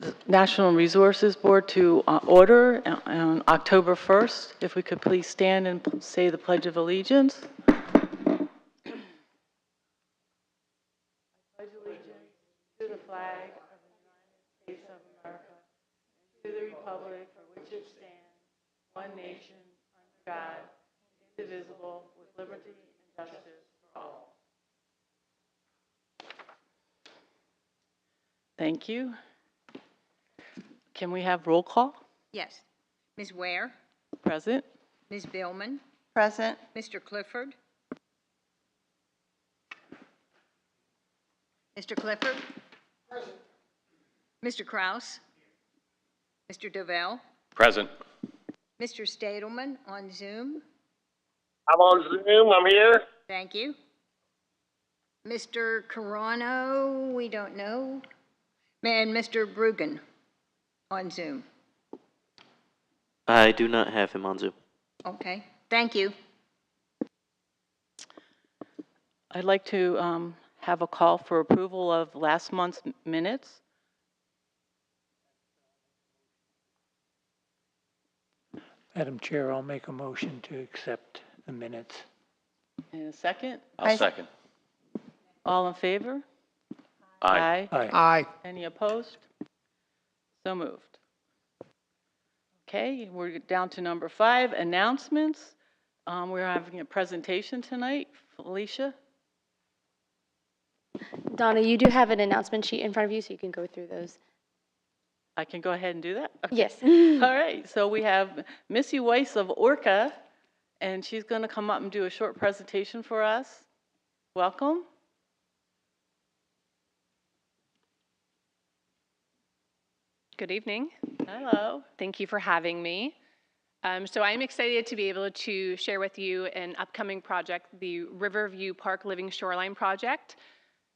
the National Resources Board to order on October 1st. If we could please stand and say the Pledge of Allegiance. I pledge allegiance to the flag of the United States of America, to the republic for which it stands, one nation, under God, indivisible, with liberty and justice for all. Thank you. Can we have roll call? Yes. Ms. Ware? Present. Ms. Billman? Present. Mr. Clifford? Mr. Clifford? Present. Mr. Kraus? Mr. Dovell? Present. Mr. Stadelman on Zoom? I'm on Zoom. I'm here. Thank you. Mr. Carano, we don't know. And Mr. Brugan on Zoom. I do not have him on Zoom. Okay, thank you. I'd like to have a call for approval of last month's minutes. Madam Chair, I'll make a motion to accept the minutes. In a second. I'll second. All in favor? Aye. Aye. Aye. Any opposed? So moved. Okay, we're down to number 5, announcements. We're having a presentation tonight. Felicia? Donna, you do have an announcement sheet in front of you, so you can go through those. I can go ahead and do that? Okay. Yes. All right, so we have Missy Weiss of Orca, and she's going to come up and do a short presentation for us. Welcome. Good evening. Hello. Thank you for having me. So I'm excited to be able to share with you an upcoming project, the Riverview Park Living Shoreline Project.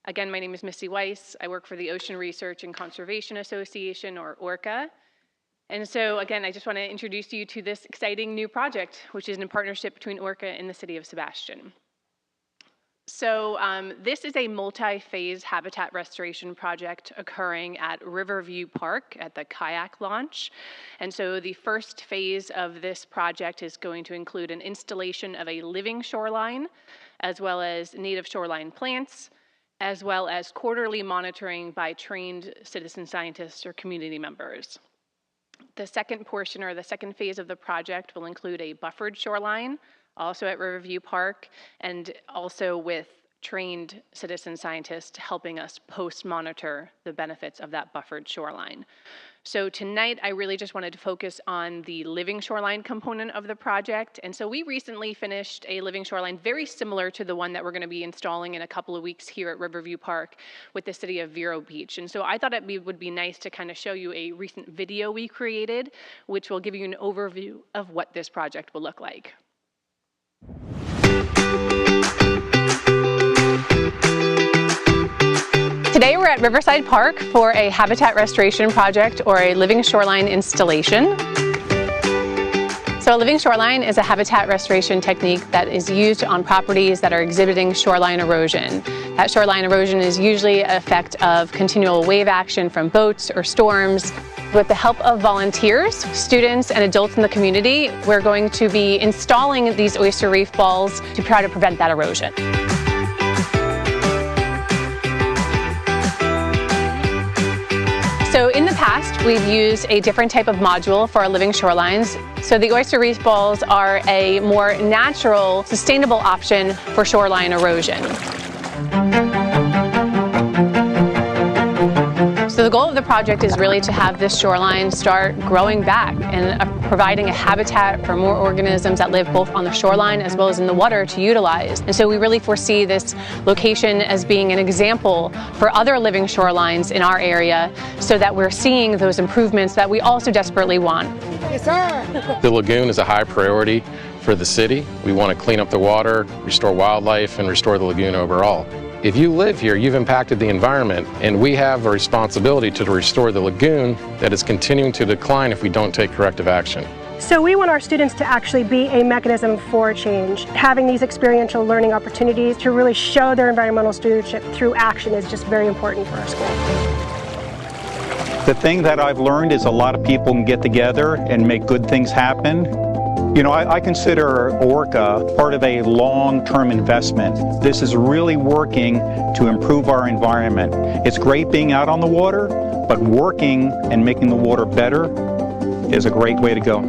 Again, my name is Missy Weiss. I work for the Ocean Research and Conservation Association, or ORCA. And so again, I just want to introduce you to this exciting new project, which is in partnership between ORCA and the city of Sebastian. So this is a multi-phase habitat restoration project occurring at Riverview Park at the kayak launch. And so the first phase of this project is going to include an installation of a living shoreline, as well as native shoreline plants, as well as quarterly monitoring by trained citizen scientists or community members. The second portion, or the second phase of the project, will include a buffered shoreline, also at Riverview Park, and also with trained citizen scientists helping us post-monitor the benefits of that buffered shoreline. So tonight, I really just wanted to focus on the living shoreline component of the project. And so we recently finished a living shoreline very similar to the one that we're going to be installing in a couple of weeks here at Riverview Park with the city of Vero Beach. And so I thought it would be nice to kind of show you a recent video we created, which will give you an overview of what this project will look like. Today we're at Riverside Park for a habitat restoration project, or a living shoreline installation. So a living shoreline is a habitat restoration technique that is used on properties that are exhibiting shoreline erosion. That shoreline erosion is usually an effect of continual wave action from boats or storms. With the help of volunteers, students, and adults in the community, we're going to be installing these oyster reef balls to try to prevent that erosion. So in the past, we've used a different type of module for our living shorelines. So the oyster reef balls are a more natural, sustainable option for shoreline erosion. So the goal of the project is really to have this shoreline start growing back and providing a habitat for more organisms that live both on the shoreline as well as in the water to utilize. And so we really foresee this location as being an example for other living shorelines in our area, so that we're seeing those improvements that we also desperately want. Yes, sir. The lagoon is a high priority for the city. We want to clean up the water, restore wildlife, and restore the lagoon overall. If you live here, you've impacted the environment, and we have a responsibility to restore the lagoon that is continuing to decline if we don't take corrective action. So we want our students to actually be a mechanism for change. Having these experiential learning opportunities to really show their environmental stewardship through action is just very important for our school. The thing that I've learned is a lot of people can get together and make good things happen. You know, I consider Orca part of a long-term investment. This is really working to improve our environment. It's great being out on the water, but working and making the water better is a great way to go.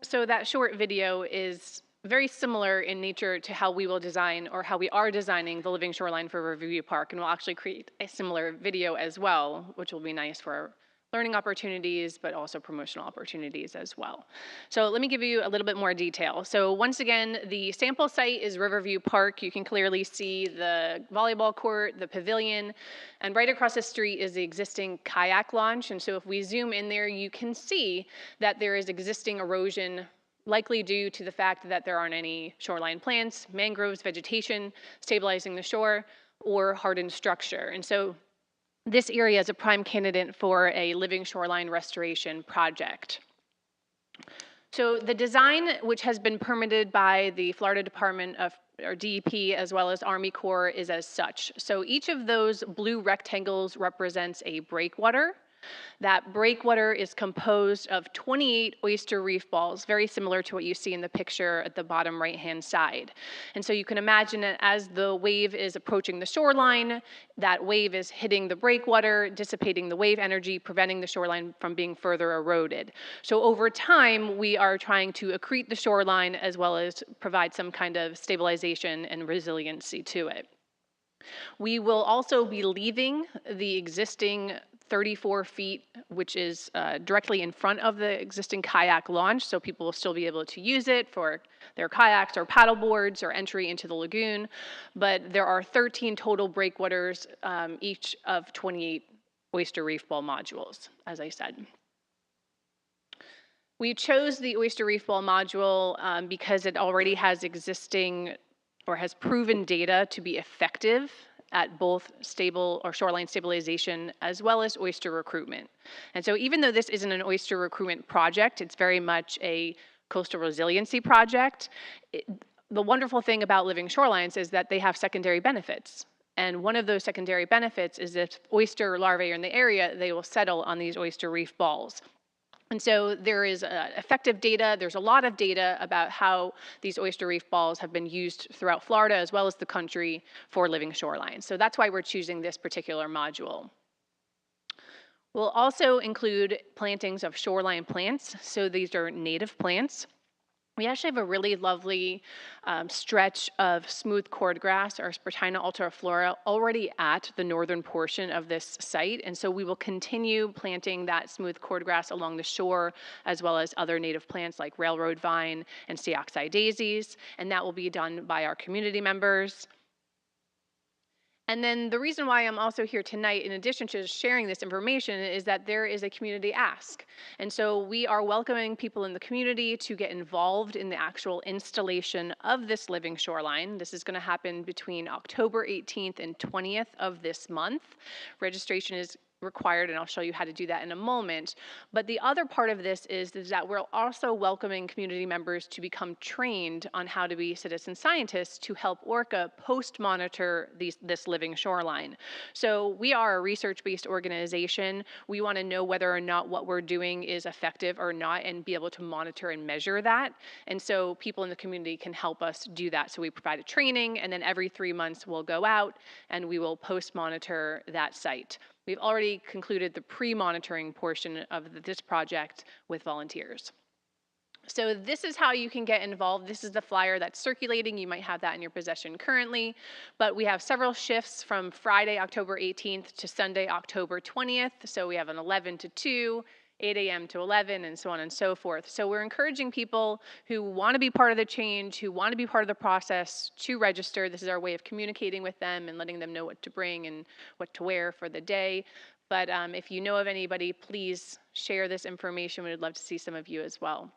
So that short video is very similar in nature to how we will design, or how we are designing, the living shoreline for Riverview Park, and we'll actually create a similar video as well, which will be nice for learning opportunities, but also promotional opportunities as well. So let me give you a little bit more detail. So once again, the sample site is Riverview Park. You can clearly see the volleyball court, the pavilion, and right across the street is the existing kayak launch. And so if we zoom in there, you can see that there is existing erosion, likely due to the fact that there aren't any shoreline plants, mangroves, vegetation stabilizing the shore, or hardened structure. And so this area is a prime candidate for a living shoreline restoration project. So the design, which has been permitted by the Florida Department of, or DEP, as well as Army Corps, is as such. So each of those blue rectangles represents a breakwater. That breakwater is composed of 28 oyster reef balls, very similar to what you see in the picture at the bottom right-hand side. And so you can imagine that as the wave is approaching the shoreline, that wave is hitting the breakwater, dissipating the wave energy, preventing the shoreline from being further eroded. So over time, we are trying to accrete the shoreline as well as provide some kind of stabilization and resiliency to it. We will also be leaving the existing 34 feet, which is directly in front of the existing kayak launch, so people will still be able to use it for their kayaks or paddle boards or entry into the lagoon. But there are 13 total breakwaters, each of 28 oyster reef ball modules, as I said. We chose the oyster reef ball module because it already has existing or has proven data to be effective at both stable or shoreline stabilization as well as oyster recruitment. And so even though this isn't an oyster recruitment project, it's very much a coastal resiliency project. The wonderful thing about living shorelines is that they have secondary benefits. And one of those secondary benefits is if oyster larvae are in the area, they will settle on these oyster reef balls. And so there is effective data, there's a lot of data about how these oyster reef balls have been used throughout Florida as well as the country for living shorelines. So that's why we're choosing this particular module. We'll also include plantings of shoreline plants. So these are native plants. We actually have a really lovely stretch of smooth cordgrass, or Spartina alteriflora, already at the northern portion of this site. And so we will continue planting that smooth cordgrass along the shore, as well as other native plants like railroad vine and Steoxai daisies. And that will be done by our community members. And then the reason why I'm also here tonight, in addition to sharing this information, is that there is a community ask. And so we are welcoming people in the community to get involved in the actual installation of this living shoreline. This is going to happen between October 18th and 20th of this month. Registration is required, and I'll show you how to do that in a moment. But the other part of this is that we're also welcoming community members to become trained on how to be citizen scientists to help Orca post-monitor this living shoreline. So we are a research-based organization. We want to know whether or not what we're doing is effective or not and be able to monitor and measure that. And so people in the community can help us do that. So we provide a training, and then every 3 months we'll go out and we will post-monitor that site. We've already concluded the pre-monitoring portion of this project with volunteers. So this is how you can get involved. This is the flyer that's circulating. You might have that in your possession currently, but we have several shifts from Friday, October 18th to Sunday, October 20th. So we have an 11 to 2, 8 a.m. to 11, and so on and so forth. So we're encouraging people who want to be part of the change, who want to be part of the process, to register. This is our way of communicating with them and letting them know what to bring and what to wear for the day. But if you know of anybody, please share this information. We would love to see some of you as well.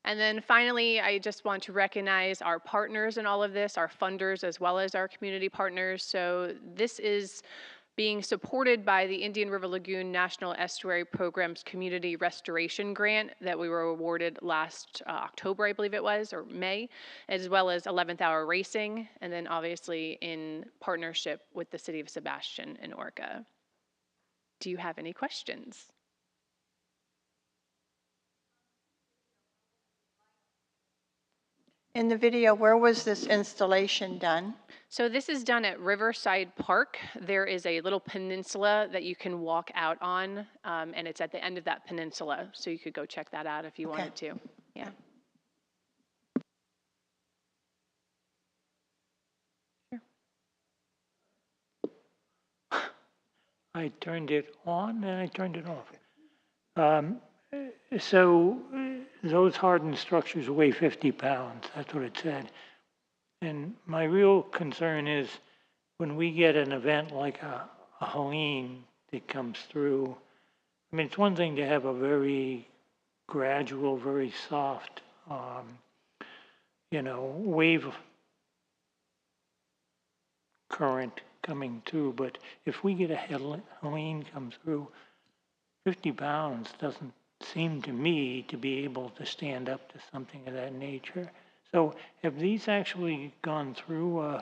And then finally, I just want to recognize our partners in all of this, our funders as well as our community partners. So this is being supported by the Indian River Lagoon National Estuary Program's Community Restoration Grant that we were awarded last October, I believe it was, or May, as well as 11th Hour Racing, and then obviously in partnership with the City of Sebastian and Orca. Do you have any questions? In the video, where was this installation done? So this is done at Riverside Park. There is a little peninsula that you can walk out on, and it's at the end of that peninsula. So you could go check that out if you wanted to. Yeah. I turned it on and I turned it off. So those hardened structures weigh 50 pounds. That's what it said. And my real concern is when we get an event like a Helene that comes through, I mean, it's one thing to have a very gradual, very soft, wave current coming through, but if we get a Helene come through, 50 pounds doesn't seem to me to be able to stand up to something of that nature. So have these actually gone through?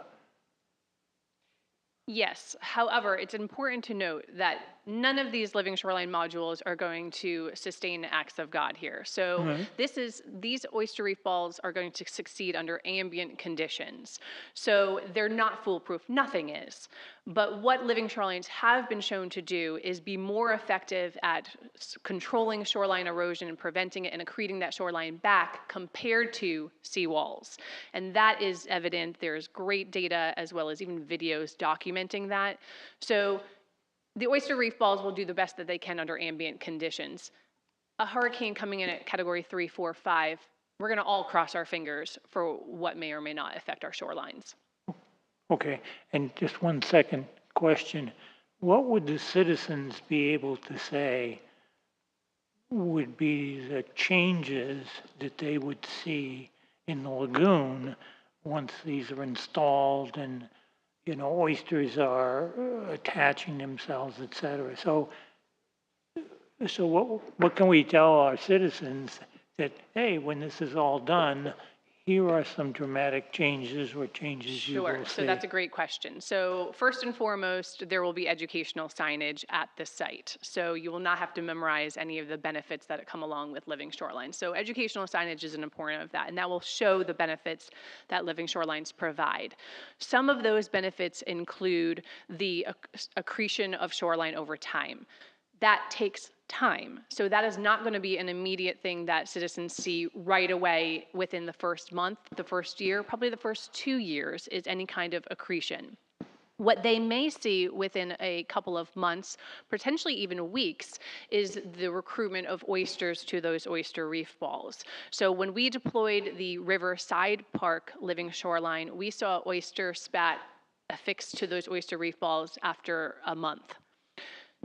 Yes. However, it's important to note that none of these living shoreline modules are going to sustain acts of God here. So these oyster reef balls are going to succeed under ambient conditions. So they're not foolproof. Nothing is. But what living shorelines have been shown to do is be more effective at controlling shoreline erosion and preventing it and accreting that shoreline back compared to seawalls. And that is evident. There's great data as well as even videos documenting that. So the oyster reef balls will do the best that they can under ambient conditions. A hurricane coming in at category 3, 4, 5, we're going to all cross our fingers for what may or may not affect our shorelines. Okay, and just one second question. What would the citizens be able to say would be the changes that they would see in the lagoon once these are installed and, oysters are attaching themselves, et cetera? So what can we tell our citizens that, hey, when this is all done, here are some dramatic changes or changes you will see? Sure, so that's a great question. So first and foremost, there will be educational signage at the site. So you will not have to memorize any of the benefits that come along with living shorelines. So educational signage is an important of that, and that will show the benefits that living shorelines provide. Some of those benefits include the accretion of shoreline over time. That takes time. So that is not going to be an immediate thing that citizens see right away within the first month, the first year, probably the first 2 years is any kind of accretion. What they may see within a couple of months, potentially even weeks, is the recruitment of oysters to those oyster reef balls. So when we deployed the Riverside Park living shoreline, we saw oyster spat affixed to those oyster reef balls after a month.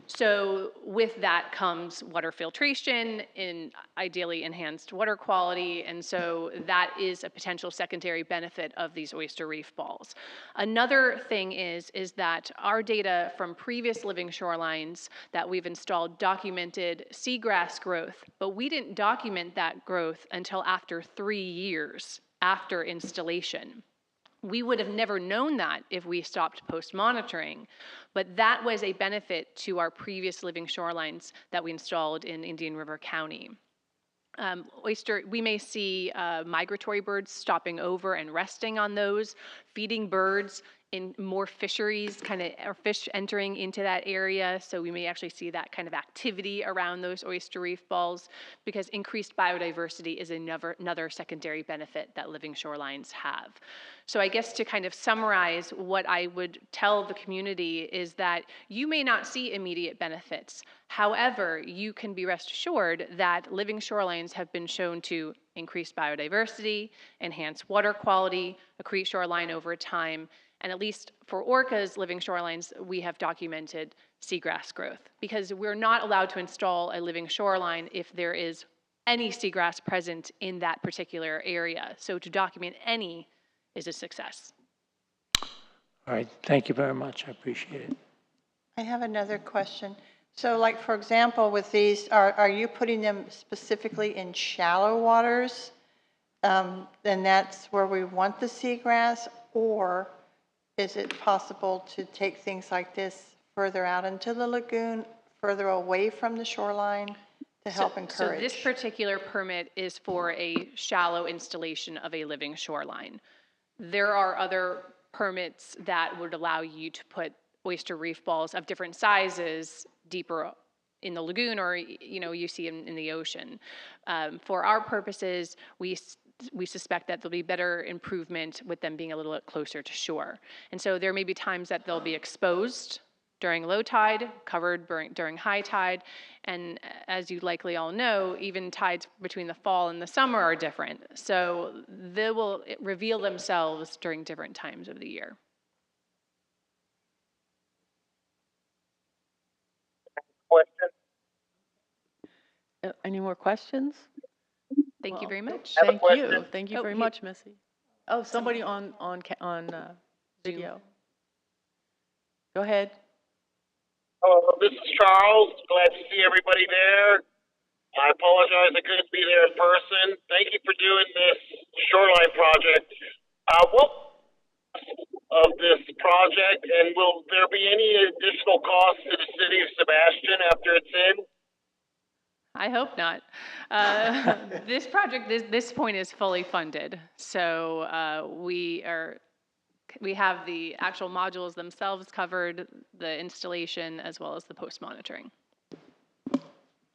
So with that comes water filtration and ideally enhanced water quality, and so that is a potential secondary benefit of these oyster reef balls. Another thing is that our data from previous living shorelines that we've installed documented seagrass growth, but we didn't document that growth until after 3 years after installation. We would have never known that if we stopped post-monitoring, but that was a benefit to our previous living shorelines that we installed in Indian River County. We may see migratory birds stopping over and resting on those, feeding birds in more fisheries, or fish entering into that area. So we may actually see that kind of activity around those oyster reef balls because increased biodiversity is another secondary benefit that living shorelines have. So I guess to kind of summarize what I would tell the community is that you may not see immediate benefits. However, you can be rest assured that living shorelines have been shown to increase biodiversity, enhance water quality, accrete shoreline over time, and at least for orcas living shorelines, we have documented seagrass growth because we're not allowed to install a living shoreline if there is any seagrass present in that particular area. So to document any is a success. All right, thank you very much. I appreciate it. I have another question. So like, for example, with these, are you putting them specifically in shallow waters? Then that's where we want the seagrass, or is it possible to take things like this further out into the lagoon, further away from the shoreline to help encourage? So this particular permit is for a shallow installation of a living shoreline. There are other permits that would allow you to put oyster reef balls of different sizes deeper in the lagoon, or you see in the ocean. For our purposes, we suspect that there'll be better improvement with them being a little bit closer to shore. And so there may be times that they'll be exposed during low tide, covered during high tide, and as you likely all know, even tides between the fall and the summer are different. So they will reveal themselves during different times of the year. Any more questions? Thank you very much. Thank you. Thank you Oh, very you- much, Missy. Oh, somebody on video. Go ahead. Hello, this is Charles. Glad to see everybody there. I apologize I couldn't be there in person. Thank you for doing this shoreline project. What of this project, and will there be any additional costs to the city of Sebastian after it's in? I hope not. This project, this point is fully funded. So we have the actual modules themselves covered, the installation, as well as the post-monitoring.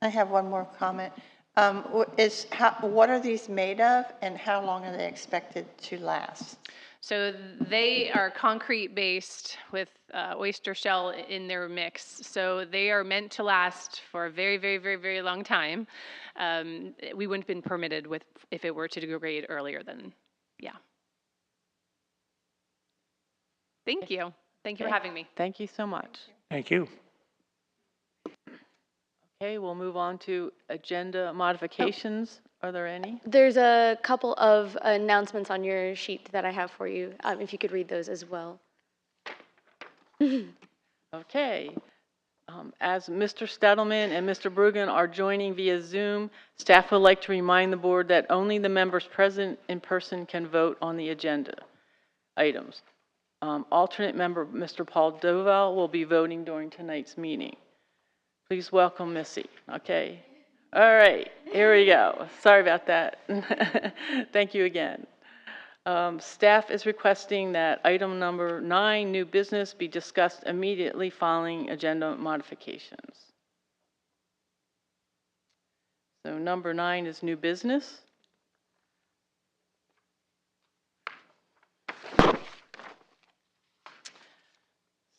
I have one more comment. What are these made of, and how long are they expected to last? So they are concrete based with oyster shell in their mix. So they are meant to last for a very, very, very, very long time. We wouldn't have been permitted if it were to degrade earlier than, yeah. Thank you. Thank you for having me. Thank you so much. Thank you. Okay, we'll move on to agenda modifications. Are there any? There's a couple of announcements on your sheet that I have for you, if you could read those as well. Okay. As Mr. Stedelman and Mr. Bruggen are joining via Zoom, staff would like to remind the board that only the members present in person can vote on the agenda items. Alternate member Mr. Paul Doval will be voting during tonight's meeting. Please welcome Missy. Okay. All right, here we go. Sorry about that. Thank you again. Staff is requesting that item number 9, new business, be discussed immediately following agenda modifications. So number 9 is new business.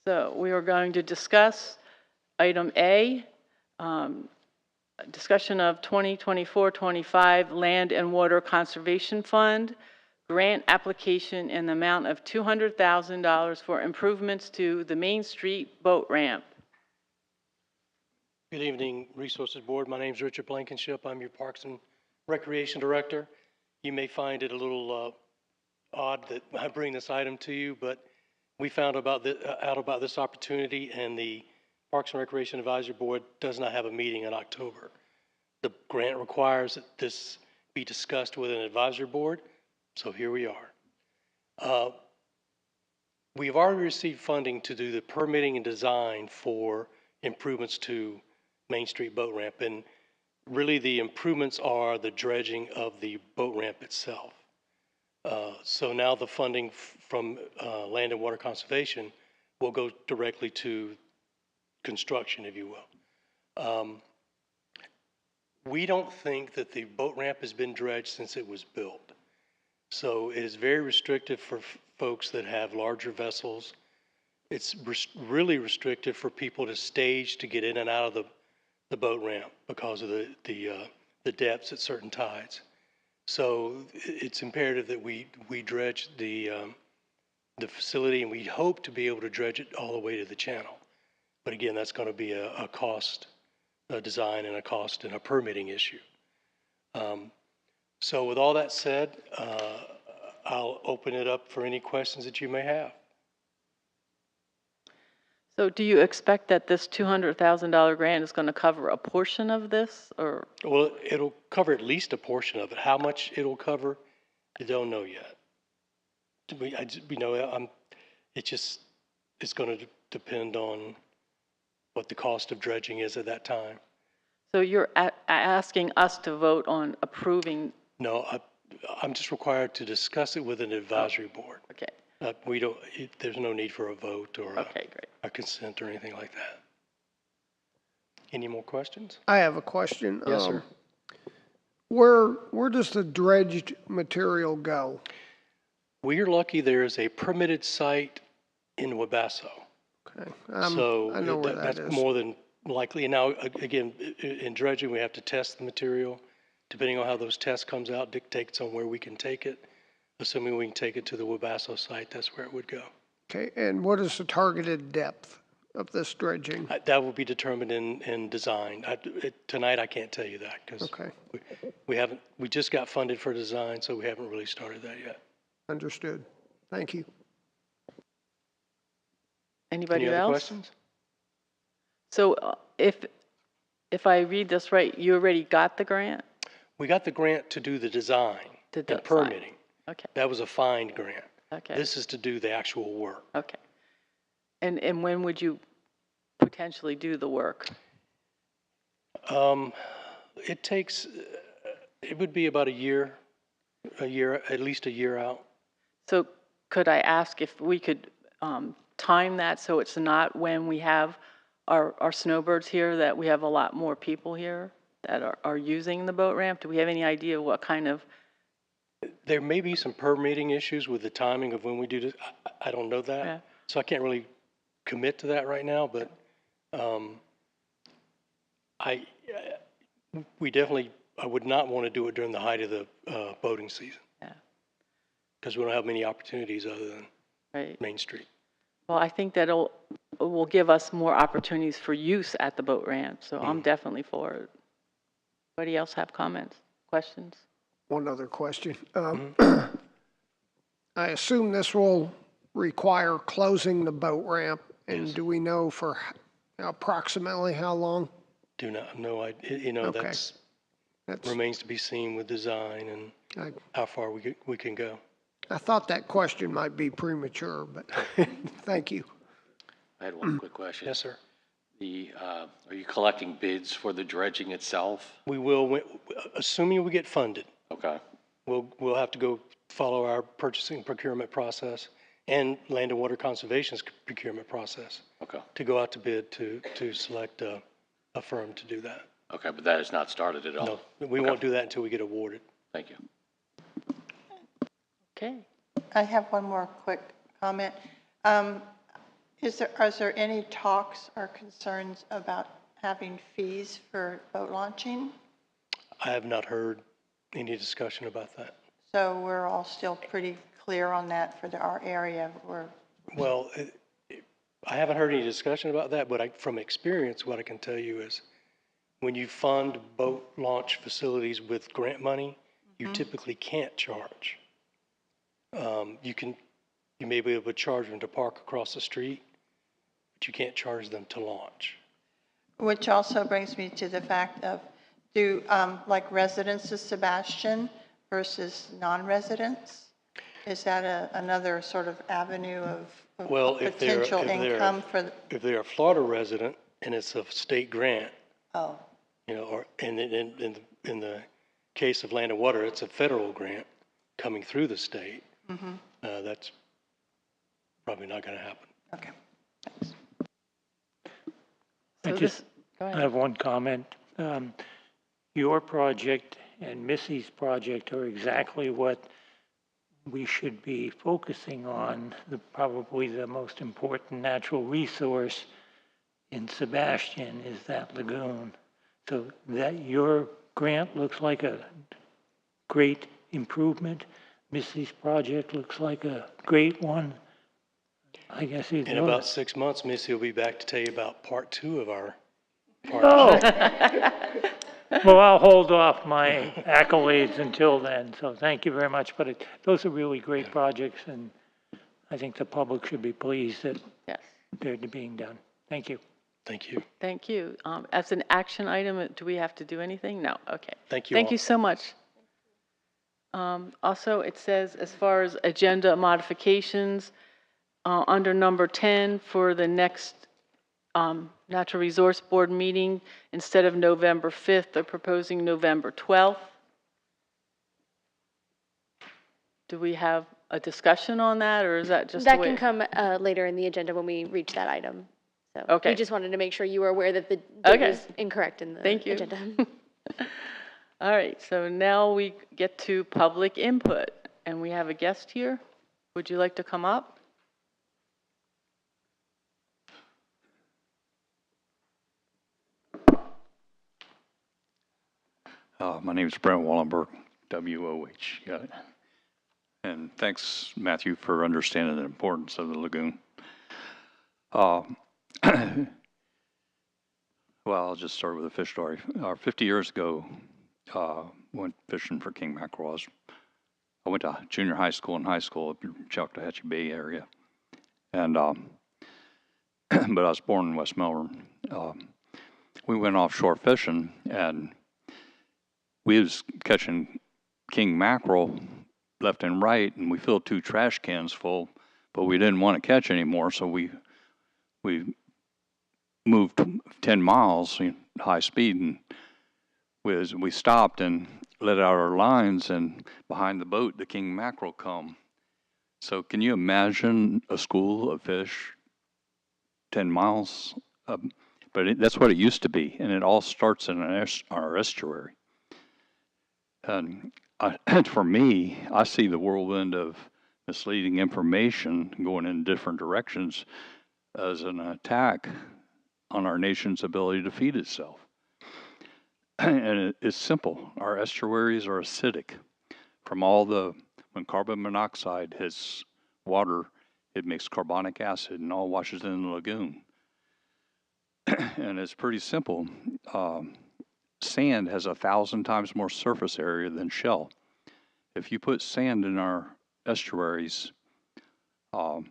So we are going to discuss item A, discussion of 2024-25 Land and Water Conservation Fund, grant application in the amount of $200,000 for improvements to the Main Street boat ramp. Good evening, Resources Board. My name is Richard Blankenship. I'm your Parks and Recreation Director. You may find it a little odd that I bring this item to you, but we found out about this opportunity, and the Parks and Recreation Advisory Board does not have a meeting in October. The grant requires that this be discussed with an advisory board, so here we are. We've already received funding to do the permitting and design for improvements to Main Street boat ramp, and really the improvements are the dredging of the boat ramp itself. So now the funding from Land and Water Conservation will go directly to construction, if you will. We don't think that the boat ramp has been dredged since it was built. So it is very restrictive for folks that have larger vessels. It's really restrictive for people to stage to get in and out of the boat ramp because of the depths at certain tides. So it's imperative that we dredge the facility, and we hope to be able to dredge it all the way to the channel. But again, that's going to be a cost design and a cost and a permitting issue. So with all that said, I'll open it up for any questions that you may have. So do you expect that this $200,000 grant is going to cover a portion of this, or? Well, it'll cover at least a portion of it. How much it'll cover, I don't know yet. It's going to depend on what the cost of dredging is at that time. So you're asking us to vote on approving? No, I'm just required to discuss it with an advisory board. Okay. There's no need for a vote or Okay, great. a consent or anything like that. Any more questions? I have a question. Yes, sir. Where does the dredged material go? We are lucky there is a permitted site in Wabasso. Okay. So I know where that's that is. more than likely. Now, again, in dredging, we have to test the material. Depending on how those tests comes out, dictates on where we can take it. Assuming we can take it to the Wabasso site, that's where it would go. Okay, and what is the targeted depth of this dredging? That will be determined in design. Tonight, I can't tell you that because we just got funded for design, so we haven't really started that yet. Understood. Thank you. Anybody Any else? other questions? So if I read this right, you already got the grant? We got the grant to do the design and permitting. Okay. That was a FIND grant. Okay. This is to do the actual work. Okay. And when would you potentially do the work? It would be about a year, at least a year out. So could I ask if we could time that so it's not when we have our snowbirds here, that we have a lot more people here that are using the boat ramp? Do we have any idea what kind of? There may be some permitting issues with the timing of when we do this. I don't know that. Yeah. So I can't really commit to that right now, but I would not want to do it during the height of the boating season. Yeah. Because we don't have many opportunities other than Main Street. Well, I think that it will give us more opportunities for use at the boat ramp, so I'm definitely for it. Anybody else have comments, questions? One other question. I assume this will require closing the boat ramp, and Yes. do we know for approximately how long? Do not know. Okay. That remains to be seen with design and how far we can go. I thought that question might be premature, but thank you. I had one quick question. Yes, sir. Are you collecting bids for the dredging itself? We will, assuming we get funded. Okay. We'll have to go follow our purchasing procurement process and Land and Water Conservation's procurement process. Okay. To go out to bid to select a firm to do that. Okay, but that has not started at all? No, we won't do that until we get awarded. Thank you. Okay. I have one more quick comment. Is there any talks or concerns about having fees for boat launching? I have not heard any discussion about that. So we're all still pretty clear on that for our area. Well, I haven't heard any discussion about that, but from experience, what I can tell you is when you fund boat launch facilities with grant money, you typically can't charge. You may be able to charge them to park across the street, but you can't charge them to launch. Which also brings me to the fact of, like residents of Sebastian versus non-residents? Is that another sort of avenue of potential income for? If they're a Florida resident and it's a state grant, Oh. or in the case of Land and Water, it's a federal grant coming through the state. That's probably not going to happen. Okay. Thanks. I have one comment. Your project and Missy's project are exactly what we should be focusing on, probably the most important natural resource in Sebastian is that lagoon. So that your grant looks like a great improvement. Missy's project looks like a great one. I guess he's In about 6 months, Missy will be back to tell you about part 2 of our partnership. Well, I'll hold off my accolades until then, so thank you very much. But those are really great projects, and I think the public should be pleased that compared to being done. Thank you. Thank you. Thank you. As an action item, do we have to do anything? No, okay. Thank you Thank all. you so much. Also, it says, as far as agenda modifications, under number 10 for the next Natural Resource Board meeting, instead of November 5th, they're proposing November 12th. Do we have a discussion on that, or is that just That the way? can come later in the agenda when we reach that item. So Okay. we just wanted to make sure you were aware that the date Okay. was incorrect in the Thank you. agenda. All right, so now we get to public input, and we have a guest here. Would you like to come up? My name is Brent Wallenberg, W-O-H. Got it. And thanks, Matthew, for understanding the importance of the lagoon. Well, I'll just start with a fish story. 50 years ago, went fishing for king mackerel. I went to junior high school and high school up in Choctawhatchee Bay area. And, but I was born in West Melbourne. We went offshore fishing, and we was catching king mackerel left and right, and we filled 2 trash cans full, but we didn't want to catch anymore, so we moved 10 miles high speed, and we stopped and let out our lines, and behind the boat the king mackerel come. So can you imagine a school of fish 10 miles? But that's what it used to be, and it all starts in our estuary. And for me, I see the whirlwind of misleading information going in different directions as an attack on our nation's ability to feed itself. And it's simple. Our estuaries are acidic. From when carbon monoxide hits water, it makes carbonic acid and all washes in the lagoon. And it's pretty simple. Sand has 1,000 times more surface area than shell. If you put sand in our estuaries, it'll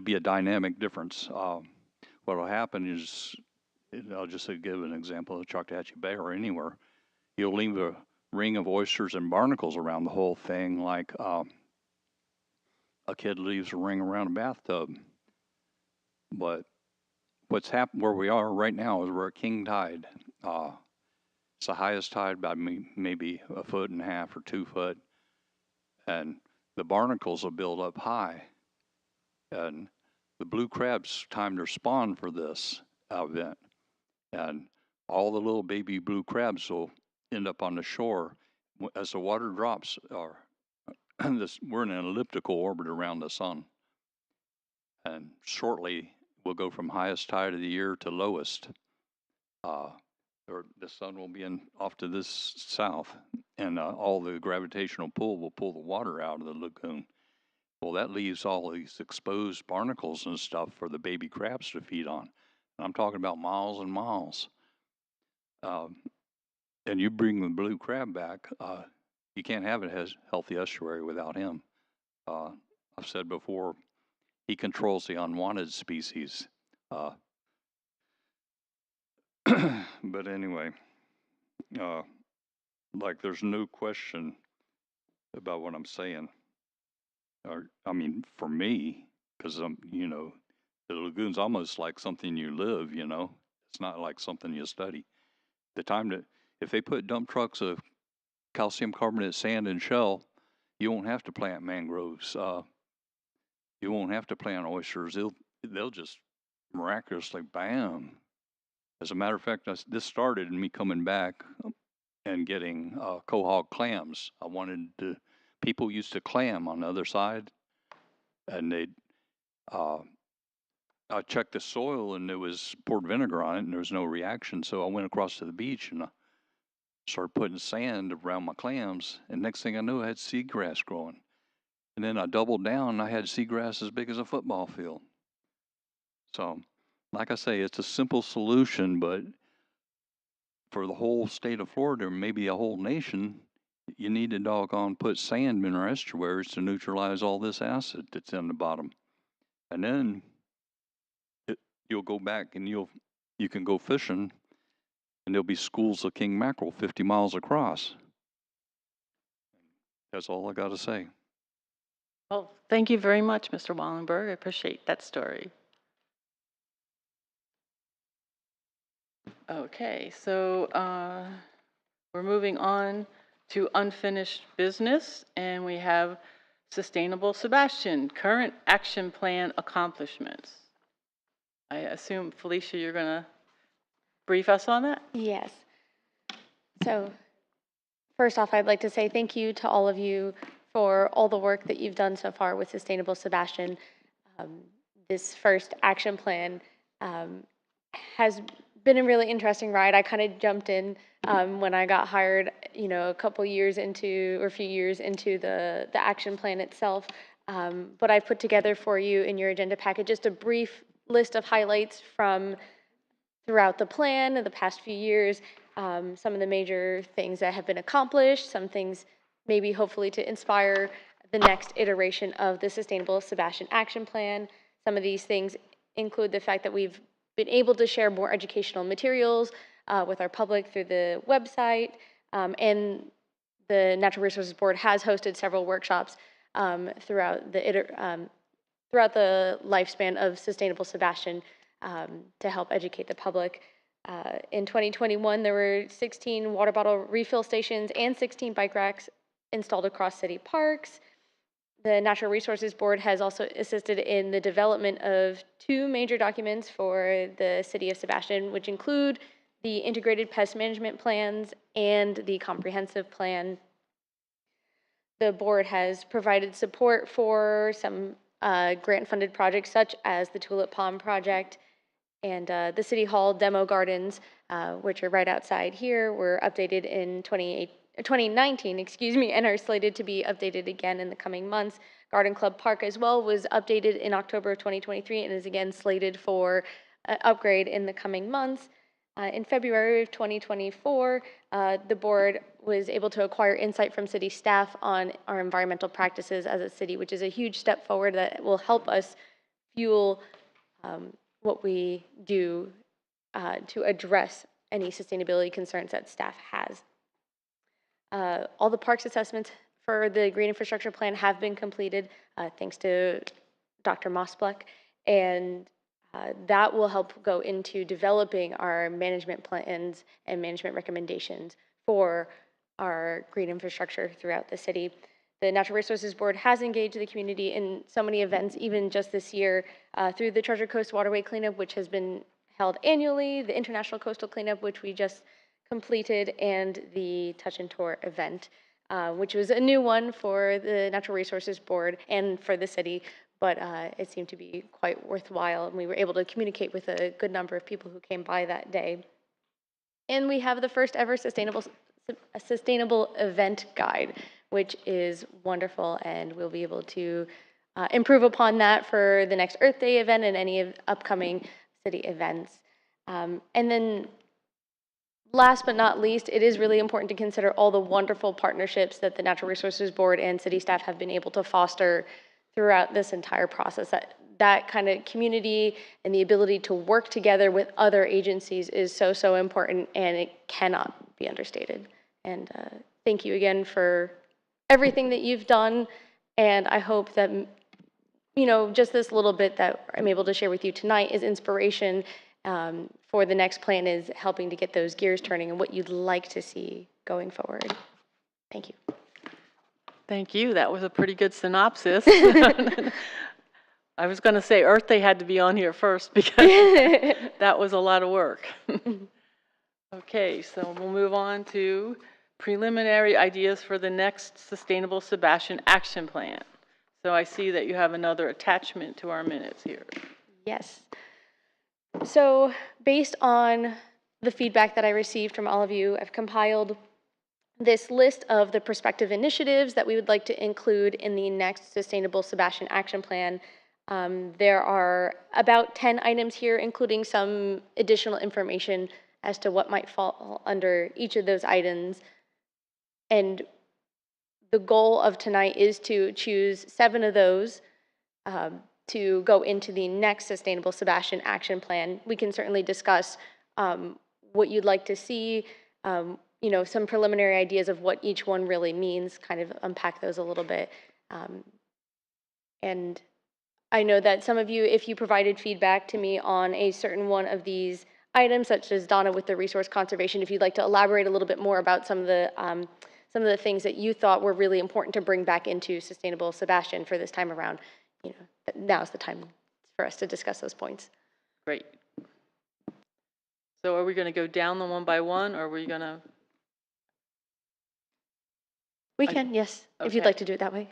be a dynamic difference. What will happen is, I'll just give an example of Choctawhatchee Bay or anywhere, you'll leave a ring of oysters and barnacles around the whole thing, like a kid leaves a ring around a bathtub. But what's happened where we are right now is we're at king tide. It's the highest tide by maybe 1.5 foot or 2 foot, and the barnacles will build up high, and the blue crabs time their spawn for this event, and all the little baby blue crabs will end up on the shore as the water drops. We're in an elliptical orbit around the sun, and shortly we'll go from highest tide of the year to lowest. Or the sun will be off to this south, and all the gravitational pull will pull the water out of the lagoon. Well, that leaves all these exposed barnacles and stuff for the baby crabs to feed on. And I'm talking about miles and miles. And you bring the blue crab back, you can't have a healthy estuary without him. I've said before, he controls the unwanted species. But anyway, like there's no question about what I'm saying. For me, because the lagoon's almost like something you live, It's not like something you study. If they put dump trucks of calcium carbonate sand and shell, you won't have to plant mangroves. You won't have to plant oysters. They'll just miraculously, bam. As a matter of fact, this started in me coming back and getting quahog clams. People used to clam on the other side, and I checked the soil, and poured vinegar on it, and there was no reaction. So I went across to the beach, and I started putting sand around my clams, and next thing I knew, I had seagrass growing. And then I doubled down, and I had seagrass as big as a football field. So, like I say, it's a simple solution, but for the whole state of Florida, or maybe a whole nation, you need to doggone put sand in our estuaries to neutralize all this acid that's in the bottom. And then you'll go back and you can go fishing, and there'll be schools of king mackerel 50 miles across. That's all I got to say. Well, thank you very much, Mr. Wallenberg. I appreciate that story. Okay, so we're moving on to unfinished business, and we have Sustainable Sebastian, current action plan accomplishments. I assume, Felicia, you're going to brief us on that? Yes. So first off, I'd like to say thank you to all of you for all the work that you've done so far with Sustainable Sebastian. This first action plan has been a really interesting ride. I kind of jumped in when I got hired, a couple years into, or a few years into the action plan itself. But I put together for you in your agenda packet just a brief list of highlights from throughout the plan in the past few years, some of the major things that have been accomplished, some things maybe hopefully to inspire the next iteration of the Sustainable Sebastian Action Plan. Some of these things include the fact that we've been able to share more educational materials with our public through the website, and the Natural Resources Board has hosted several workshops throughout the lifespan of Sustainable Sebastian to help educate the public. In 2021, there were 16 water bottle refill stations and 16 bike racks installed across city parks. The Natural Resources Board has also assisted in the development of 2 major documents for the City of Sebastian, which include the Integrated Pest Management Plans and the Comprehensive Plan. The board has provided support for some grant-funded projects such as the Tulip Pond Project and the City Hall demo gardens, which are right outside here, were updated in 2019, and are slated to be updated again in the coming months. Garden Club Park as well was updated in October of 2023 and is again slated for upgrade in the coming months. In February of 2024, the board was able to acquire insight from city staff on our environmental practices as a city, which is a huge step forward that will help us fuel what we do to address any sustainability concerns that staff has. All the parks assessments for the green infrastructure plan have been completed thanks to Dr. Mossbleck, and that will help go into developing our management plans and management recommendations for our green infrastructure throughout the city. The Natural Resources Board has engaged the community in so many events, even just this year, through the Treasure Coast Waterway Cleanup, which has been held annually, the International Coastal Cleanup, which we just completed, and the Touch and Tour event, which was a new one for the Natural Resources Board and for the city, but it seemed to be quite worthwhile, and we were able to communicate with a good number of people who came by that day. And we have the first ever sustainable event guide, which is wonderful, and we'll be able to improve upon that for the next Earth Day event and any upcoming city events. And then last but not least, it is really important to consider all the wonderful partnerships that the Natural Resources Board and city staff have been able to foster throughout this entire process. That kind of community and the ability to work together with other agencies is so, so important, and it cannot be understated. And thank you again for everything that you've done, and I hope that, just this little bit that I'm able to share with you tonight is inspiration for the next plan, is helping to get those gears turning and what you'd like to see going forward. Thank you. Thank you. That was a pretty good synopsis. I was going to say Earth Day had to be on here first because that was a lot of work. Okay, so we'll move on to preliminary ideas for the next Sustainable Sebastian Action Plan. So I see that you have another attachment to our minutes here. Yes. So based on the feedback that I received from all of you, I've compiled this list of the prospective initiatives that we would like to include in the next Sustainable Sebastian Action Plan. There are about 10 items here, including some additional information as to what might fall under each of those items. And the goal of tonight is to choose 7 of those to go into the next Sustainable Sebastian Action Plan. We can certainly discuss what you'd like to see, you know, some preliminary ideas of what each one really means, kind of unpack those a little bit. And I know that some of you, if you provided feedback to me on a certain one of these items, such as Donna with the resource conservation, if you'd like to elaborate a little bit more about some of the things that you thought were really important to bring back into Sustainable Sebastian for this time around, you know, now's the time for us to discuss those points. Great. So are we going to go down them one by one, or are we going to? We can, yes, if you'd Okay. like to do it that way.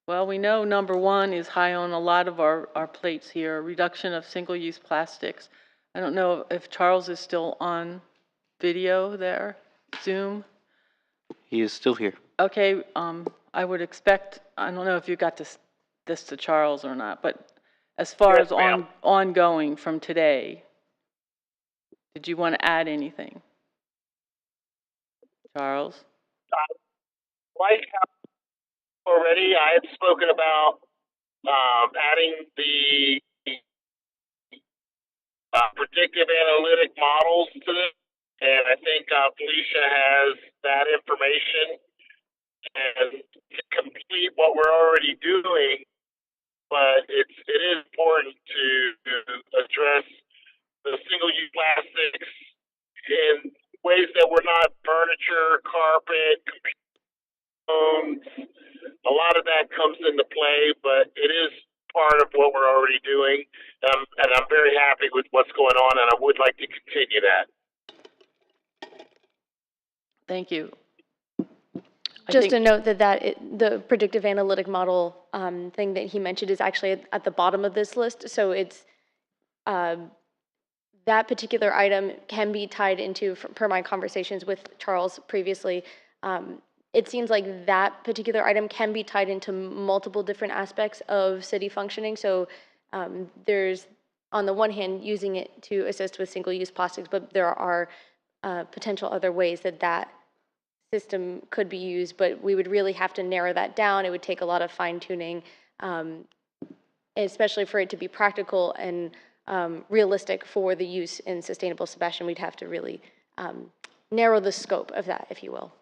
Well, we know number one is high on a lot of our plates here, reduction of single-use plastics. I don't know if Charles is still on video there, Zoom. He is still here. Okay, I would expect, I don't know if you got this to Charles or not, but as far Yes, as ma'am. ongoing from today, did you want to add anything? Charles? Like already, I had spoken about adding the predictive analytic models to this, and I think Felicia has that information. And to complete what we're already doing, but it is important to address the single-use plastics in ways that were not furniture, carpet, phones. A lot of that comes into play, but it is part of what we're already doing, and I'm very happy with what's going on, and I would like to continue that. Thank you. Just to note that the predictive analytic model thing that he mentioned is actually at the bottom of this list. So it's that particular item can be tied into, per my conversations with Charles previously, it seems like that particular item can be tied into multiple different aspects of city functioning. So there's, on the one hand, using it to assist with single-use plastics, but there are potential other ways that system could be used, but we would really have to narrow that down. It would take a lot of fine-tuning, especially for it to be practical and realistic for the use in Sustainable Sebastian. We'd have to really narrow the scope of that, if you will.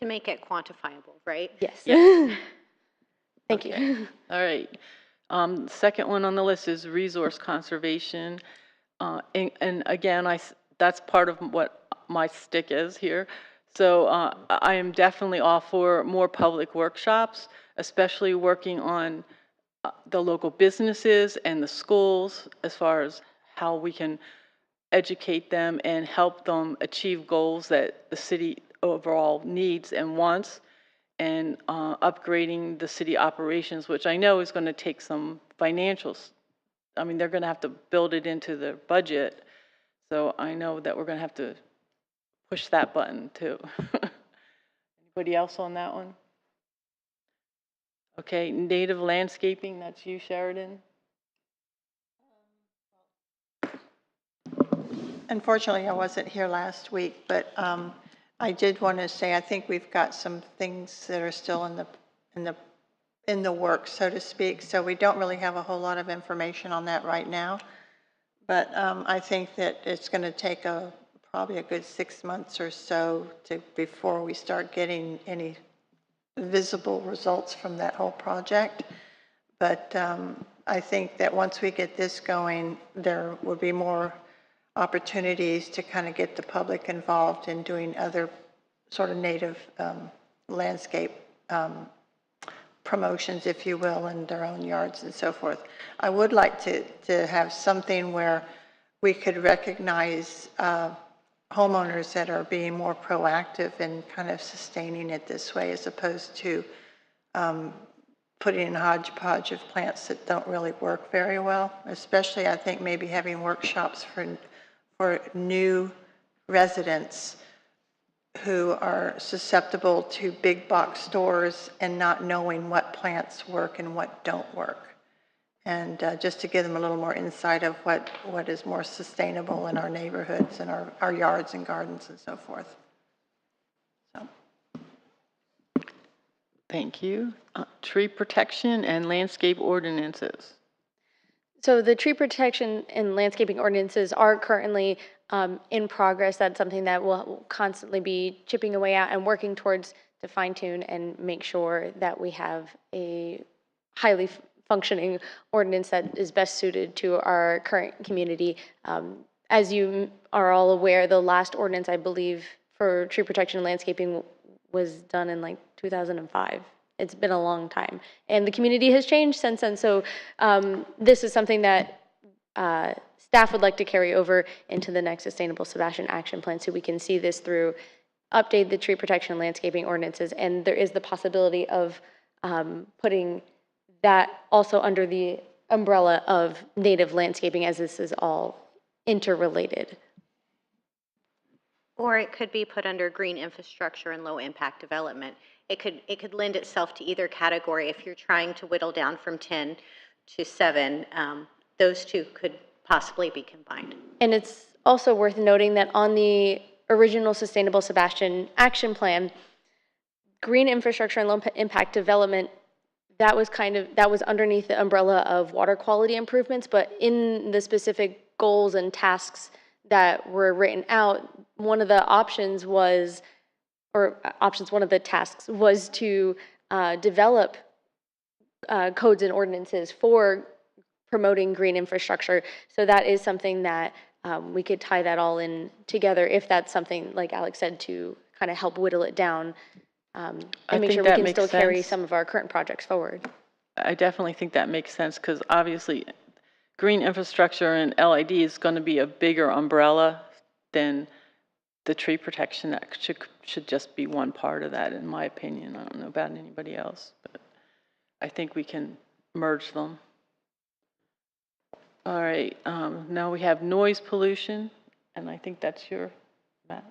To make it quantifiable, right? Yes. Yes. Thank you. All right. Second one on the list is resource conservation. And again, that's part of what my stick is here. So I am definitely all for more public workshops, especially working on the local businesses and the schools as far as how we can educate them and help them achieve goals that the city overall needs and wants, and upgrading the city operations, which I know is going to take some financials. I mean, they're going to have to build it into their budget. So I know that we're going to have to push that button too. Anybody else on that one? Okay, native landscaping, that's you, Sheridan. Unfortunately, I wasn't here last week, but I did want to say I think we've got some things that are still in the works, so to speak. So we don't really have a whole lot of information on that right now. But I think that it's going to take probably a good 6 months or so before we start getting any visible results from that whole project. But I think that once we get this going, there will be more opportunities to kind of get the public involved in doing other sort of native landscape promotions, if you will, in their own yards and so forth. I would like to have something where we could recognize homeowners that are being more proactive in kind of sustaining it this way, as opposed to putting in a hodgepodge of plants that don't really work very well. Especially, I think, maybe having workshops for new residents who are susceptible to big box stores and not knowing what plants work and what don't work. And just to give them a little more insight of what is more sustainable in our neighborhoods and our yards and gardens and so forth. So. Thank you. Tree protection and landscape ordinances. So the tree protection and landscaping ordinances are currently in progress. That's something that we'll constantly be chipping away at and working towards to fine tune and make sure that we have a highly functioning ordinance that is best suited to our current community. As you are all aware, the last ordinance, I believe, for tree protection and landscaping was done in like 2005. It's been a long time. And the community has changed since then. So this is something that staff would like to carry over into the next Sustainable Sebastian Action Plan so we can see this through, update the tree protection and landscaping ordinances. And there is the possibility of putting that also under the umbrella of native landscaping, as this is all interrelated. Or it could be put under green infrastructure and low impact development. It could lend itself to either category. If you're trying to whittle down from 10 to 7, those two could possibly be combined. And it's also worth noting that on the original Sustainable Sebastian Action Plan, green infrastructure and low impact development, that was underneath the umbrella of water quality improvements, but in the specific goals and tasks that were written out, one of the tasks was to develop codes and ordinances for promoting green infrastructure. So that is something that we could tie that all in together if that's something, like Alex said, to kind of help whittle it down and make sure we can still carry some of our current projects forward. I definitely think that makes sense because obviously green infrastructure and LID is going to be a bigger umbrella than the tree protection. That should just be one part of that, in my opinion. I don't know about anybody else, but I think we can merge them. All right, now we have noise pollution, and I think that's your, Matt.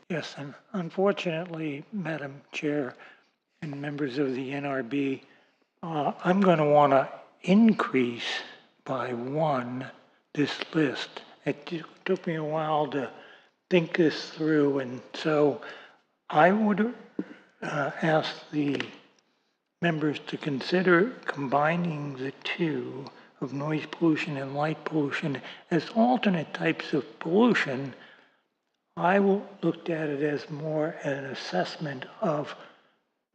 Yes, and unfortunately, Madam Chair and members of the NRB, I'm going to want to increase by 1 this list. It took me a while to think this through, and so I would ask the members to consider combining the two of noise pollution and light pollution as alternate types of pollution. I looked at it as more an assessment of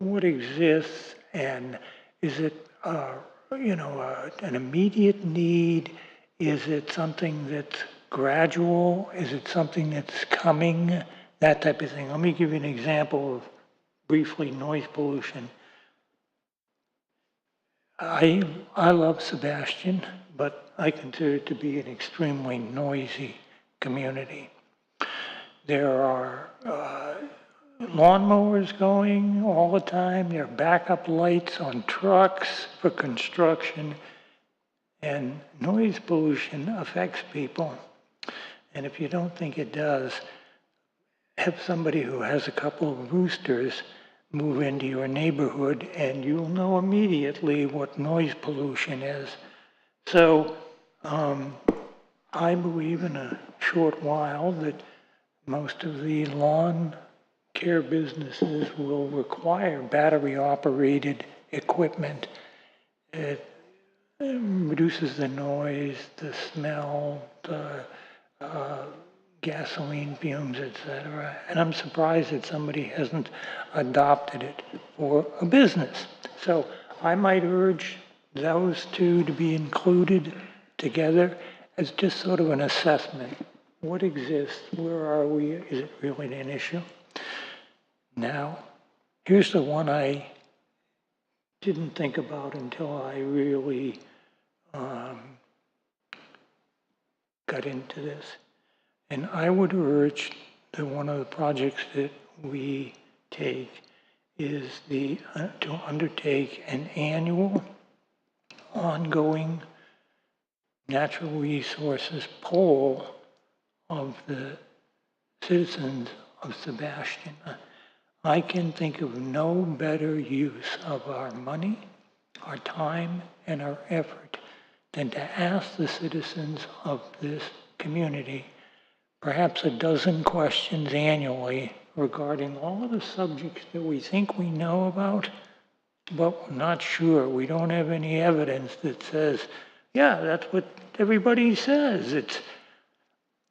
what exists and is it, an immediate need? Is it something that's gradual? Is it something that's coming? That type of thing. Let me give you an example of briefly noise pollution. I love Sebastian, but I consider it to be an extremely noisy community. There are lawnmowers going all the time. There are backup lights on trucks for construction. And noise pollution affects people. And if you don't think it does, have somebody who has a couple of roosters move into your neighborhood and you'll know immediately what noise pollution is. So I believe in a short while that most of the lawn care businesses will require battery-operated equipment. It reduces the noise, the smell, the gasoline fumes, etc. And I'm surprised that somebody hasn't adopted it for a business. So I might urge those two to be included together as just sort of an assessment. What exists? Where are we? Is it really an issue? Now, here's the one I didn't think about until I really got into this. And I would urge that one of the projects that we take is to undertake an annual, ongoing natural resources poll of the citizens of Sebastian. I can think of no better use of our money, our time, and our effort than to ask the citizens of this community perhaps a dozen questions annually regarding all of the subjects that we think we know about, but we're not sure. We don't have any evidence that says, yeah, that's what everybody says. It's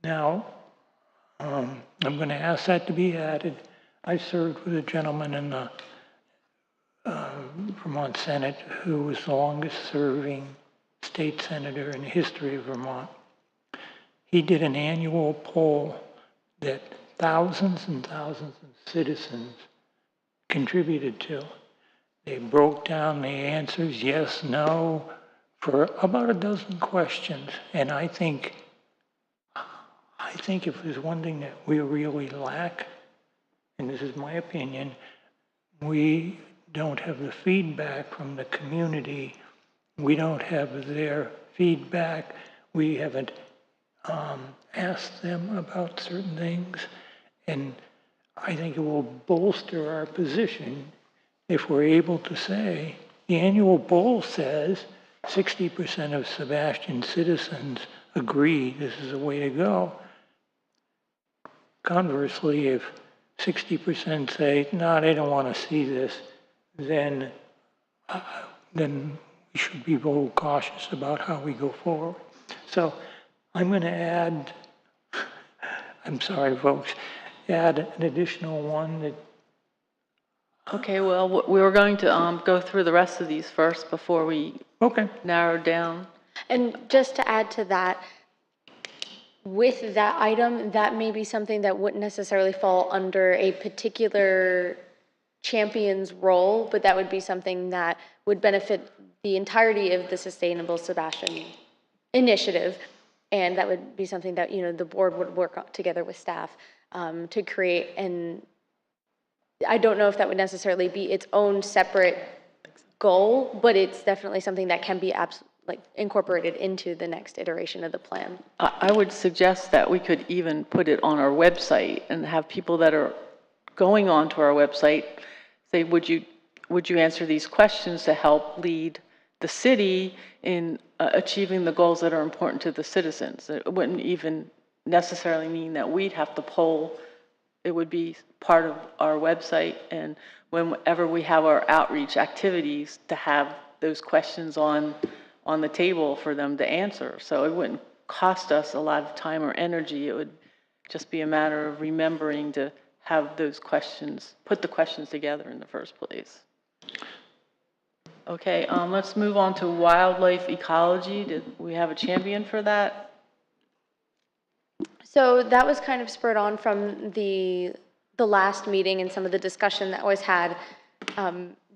now, I'm going to ask that to be added. I served with a gentleman in the Vermont Senate who was the longest serving state senator in the history of Vermont. He did an annual poll that thousands and thousands of citizens contributed to. They broke down the answers, yes, no, for about a dozen questions. And I think if there's one thing that we really lack, and this is my opinion, we don't have the feedback from the community. We don't have their feedback. We haven't asked them about certain things. And I think it will bolster our position if we're able to say, the annual poll says 60% of Sebastian citizens agree this is the way to go. Conversely, if 60% say, no, they don't want to see this, then we should be very cautious about how we go forward. So I'm going to add, I'm sorry, folks, add an additional one that. Okay, well, we were going to go through the rest of these first before we narrow down. And just to add to that, with that item, that may be something that wouldn't necessarily fall under a particular champion's role, but that would be something that would benefit the entirety of the Sustainable Sebastian initiative. And that would be something that, the board would work together with staff to create. And I don't know if that would necessarily be its own separate goal, but it's definitely something that can be incorporated into the next iteration of the plan. I would suggest that we could even put it on our website and have people that are going onto our website say, would you answer these questions to help lead the city in achieving the goals that are important to the citizens? It wouldn't even necessarily mean that we'd have to poll. It would be part of our website, and whenever we have our outreach activities, to have those questions on the table for them to answer. So it wouldn't cost us a lot of time or energy. It would just be a matter of remembering to have those questions, put the questions together in the first place. Okay, let's move on to wildlife ecology. Did we have a champion for that? So that was kind of spurred on from the last meeting and some of the discussion that was had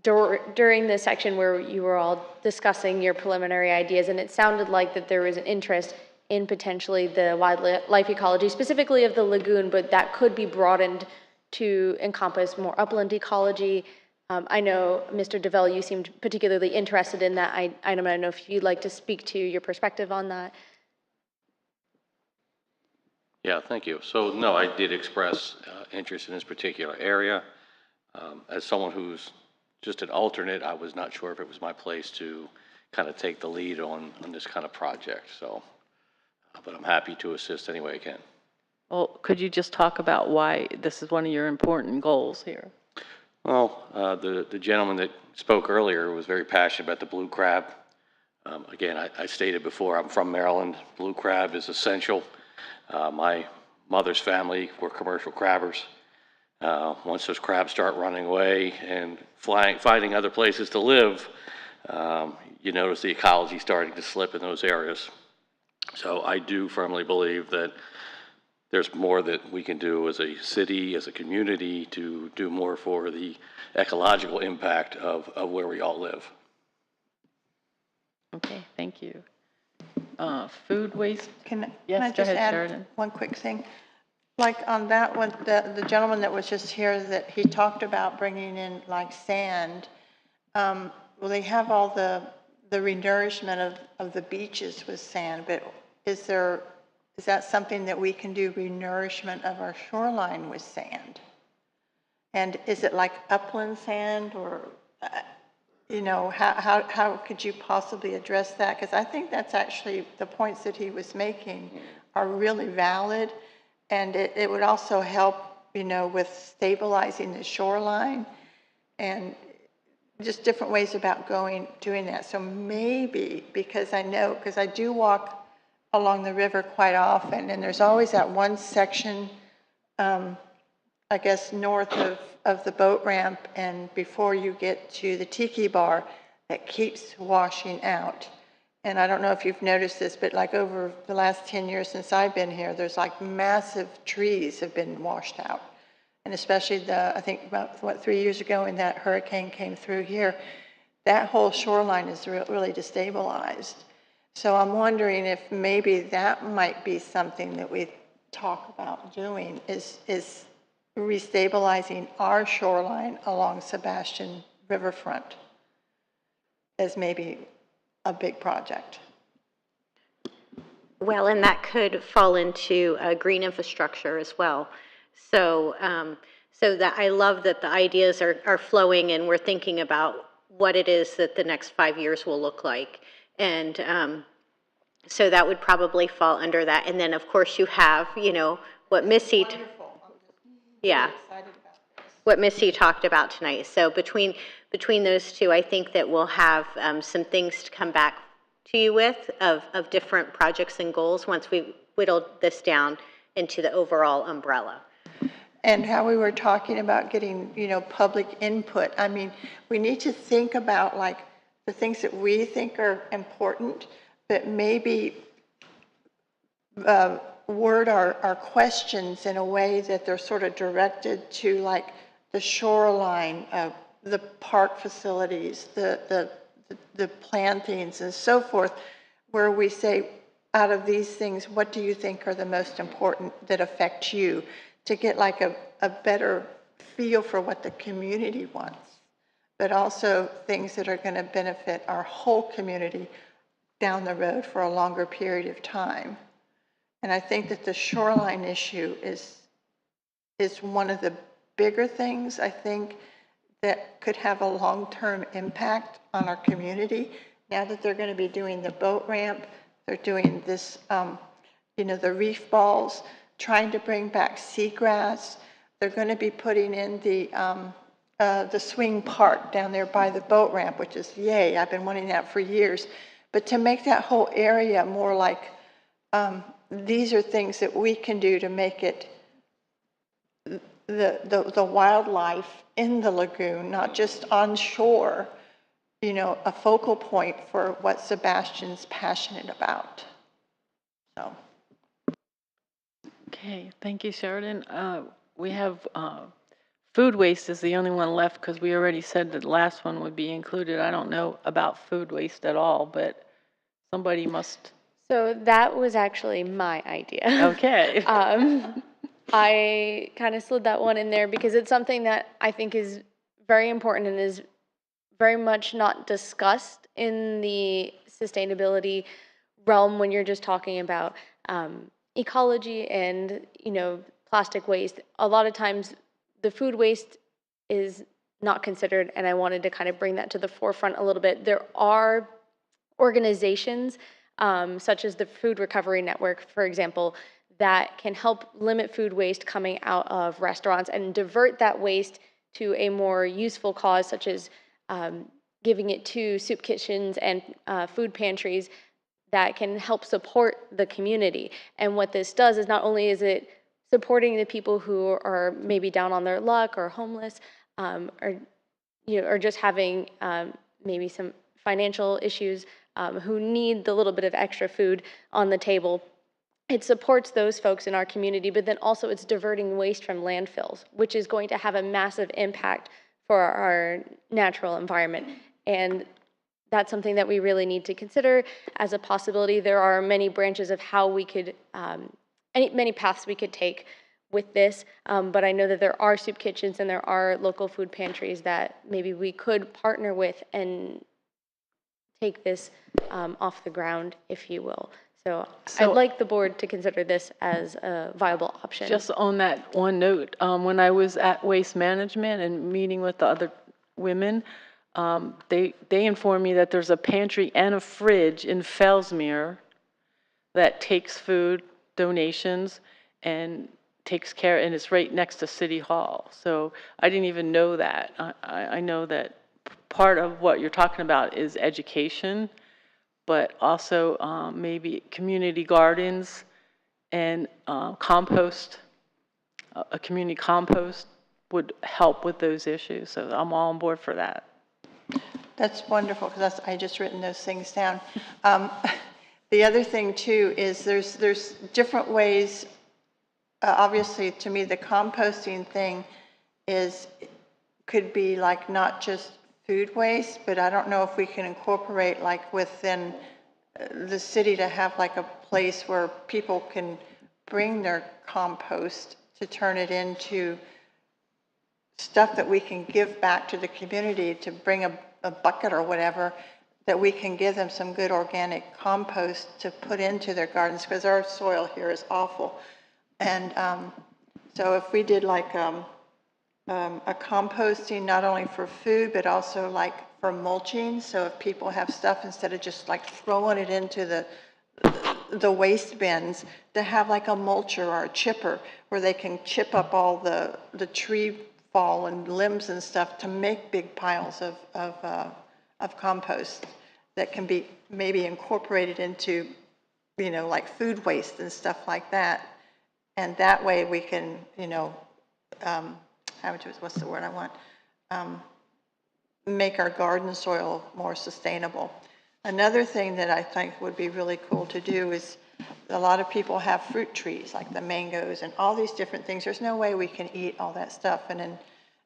during the section where you were all discussing your preliminary ideas, and it sounded like that there was an interest in potentially the wildlife ecology, specifically of the lagoon, but that could be broadened to encompass more upland ecology. I know, Mr. DeVell, you seemed particularly interested in that item. I don't know if you'd like to speak to your perspective on that. Yeah, thank you. So, no, I did express interest in this particular area. As someone who's just an alternate, I was not sure if it was my place to kind of take the lead on this kind of project. So, but I'm happy to assist any way I can. Well, could you just talk about why this is one of your important goals here? Well, the gentleman that spoke earlier was very passionate about the blue crab. Again, I stated before, I'm from Maryland. Blue crab is essential. My mother's family were commercial crabbers. Once those crabs start running away and finding other places to live, you notice the ecology starting to slip in those areas. So I do firmly believe that there's more that we can do as a city, as a community, to do more for the ecological impact of where we all live. Okay, thank you. Food waste. Can yes, I just add Sheridan. one quick thing? Like on that one, the gentleman that was just here, that he talked about bringing in like sand. Well, they have all the renourishment of the beaches with sand, but is that something that we can do, renourishment of our shoreline with sand? And is it like upland sand, or how could you possibly address that? Because I think that's actually the points that he was making are really valid, and it would also help with stabilizing the shoreline. And just different ways about doing that. So maybe, because I do walk along the river quite often, and there's always that one section, I guess, north of the boat ramp and before you get to the tiki bar that keeps washing out. And I don't know if you've noticed this, but like over the last 10 years since I've been here, there's like massive trees have been washed out. And especially I think about, 3 years ago when that hurricane came through here, that whole shoreline is really destabilized. So I'm wondering if maybe that might be something that we talk about doing, is restabilizing our shoreline along Sebastian Riverfront as maybe a big project. Well, and that could fall into green infrastructure as well. So, so that I love that the ideas are flowing, and we're thinking about what it is that the next 5 years will look like. And so that would probably fall under that. And then, of course, you have, what Missy, what Missy talked about tonight. So between those two, I think that we'll have some things to come back to you with of different projects and goals once we whittled this down into the overall umbrella. And how we were talking about getting, public input. I mean, we need to think about like the things that we think are important, but maybe word our questions in a way that they're sort of directed to like the shoreline, the park facilities, the plantings and so forth, where we say, out of these things, what do you think are the most important that affect you, to get like a better feel for what the community wants, but also things that are going to benefit our whole community down the road for a longer period of time. And I think that the shoreline issue is one of the bigger things, I think, that could have a long-term impact on our community. Now that they're going to be doing the boat ramp, they're doing this, the reef balls, trying to bring back seagrass. They're going to be putting in the swing park down there by the boat ramp, which is yay. I've been wanting that for years. But to make that whole area more like, these are things that we can do to make it the wildlife in the lagoon, not just on shore, a focal point for what Sebastian's passionate about. So. Okay, thank you, Sheridan. We have food waste is the only one left because we already said that the last one would be included. I don't know about food waste at all, but somebody must. So that was actually my idea. Okay. I kind of slid that one in there because it's something that I think is very important and is very much not discussed in the sustainability realm when you're just talking about ecology and, plastic waste. A lot of times the food waste is not considered, and I wanted to kind of bring that to the forefront a little bit. There are organizations such as the Food Recovery Network, for example, that can help limit food waste coming out of restaurants and divert that waste to a more useful cause, such as giving it to soup kitchens and food pantries that can help support the community. And what this does is not only is it supporting the people who are maybe down on their luck or homeless, or just having maybe some financial issues, who need the little bit of extra food on the table. It supports those folks in our community, but then also it's diverting waste from landfills, which is going to have a massive impact for our natural environment. And that's something that we really need to consider as a possibility. There are many branches of how we could, many paths we could take with this, but I know that there are soup kitchens and there are local food pantries that maybe we could partner with and take this off the ground, if you will. So I'd like the board to consider this as a viable option. Just on that one note, when I was at Waste Management and meeting with the other women, they informed me that there's a pantry and a fridge in Fellsmere that takes food donations and takes care, and it's right next to City Hall. So I didn't even know that. I know that part of what you're talking about is education, but also maybe community gardens and compost, a community compost would help with those issues. So I'm all on board for that. That's wonderful, because I just written those things down. The other thing too is there's different ways. Obviously, to me, the composting thing could be like not just food waste, but I don't know if we can incorporate like within the city to have like a place where people can bring their compost to turn it into stuff that we can give back to the community, to bring a bucket or whatever, that we can give them some good organic compost to put into their gardens, because our soil here is awful. And so if we did like a composting, not only for food, but also like for mulching, so if people have stuff, instead of just like throwing it into the waste bins, to have like a mulcher or a chipper where they can chip up all the tree fall and limbs and stuff to make big piles of compost that can be maybe incorporated into, you know, like food waste and stuff like that. And that way we can, you know, what's the word I want? Make our garden soil more sustainable. Another thing that I think would be really cool to do is, a lot of people have fruit trees, like the mangoes and all these different things. There's no way we can eat all that stuff. And in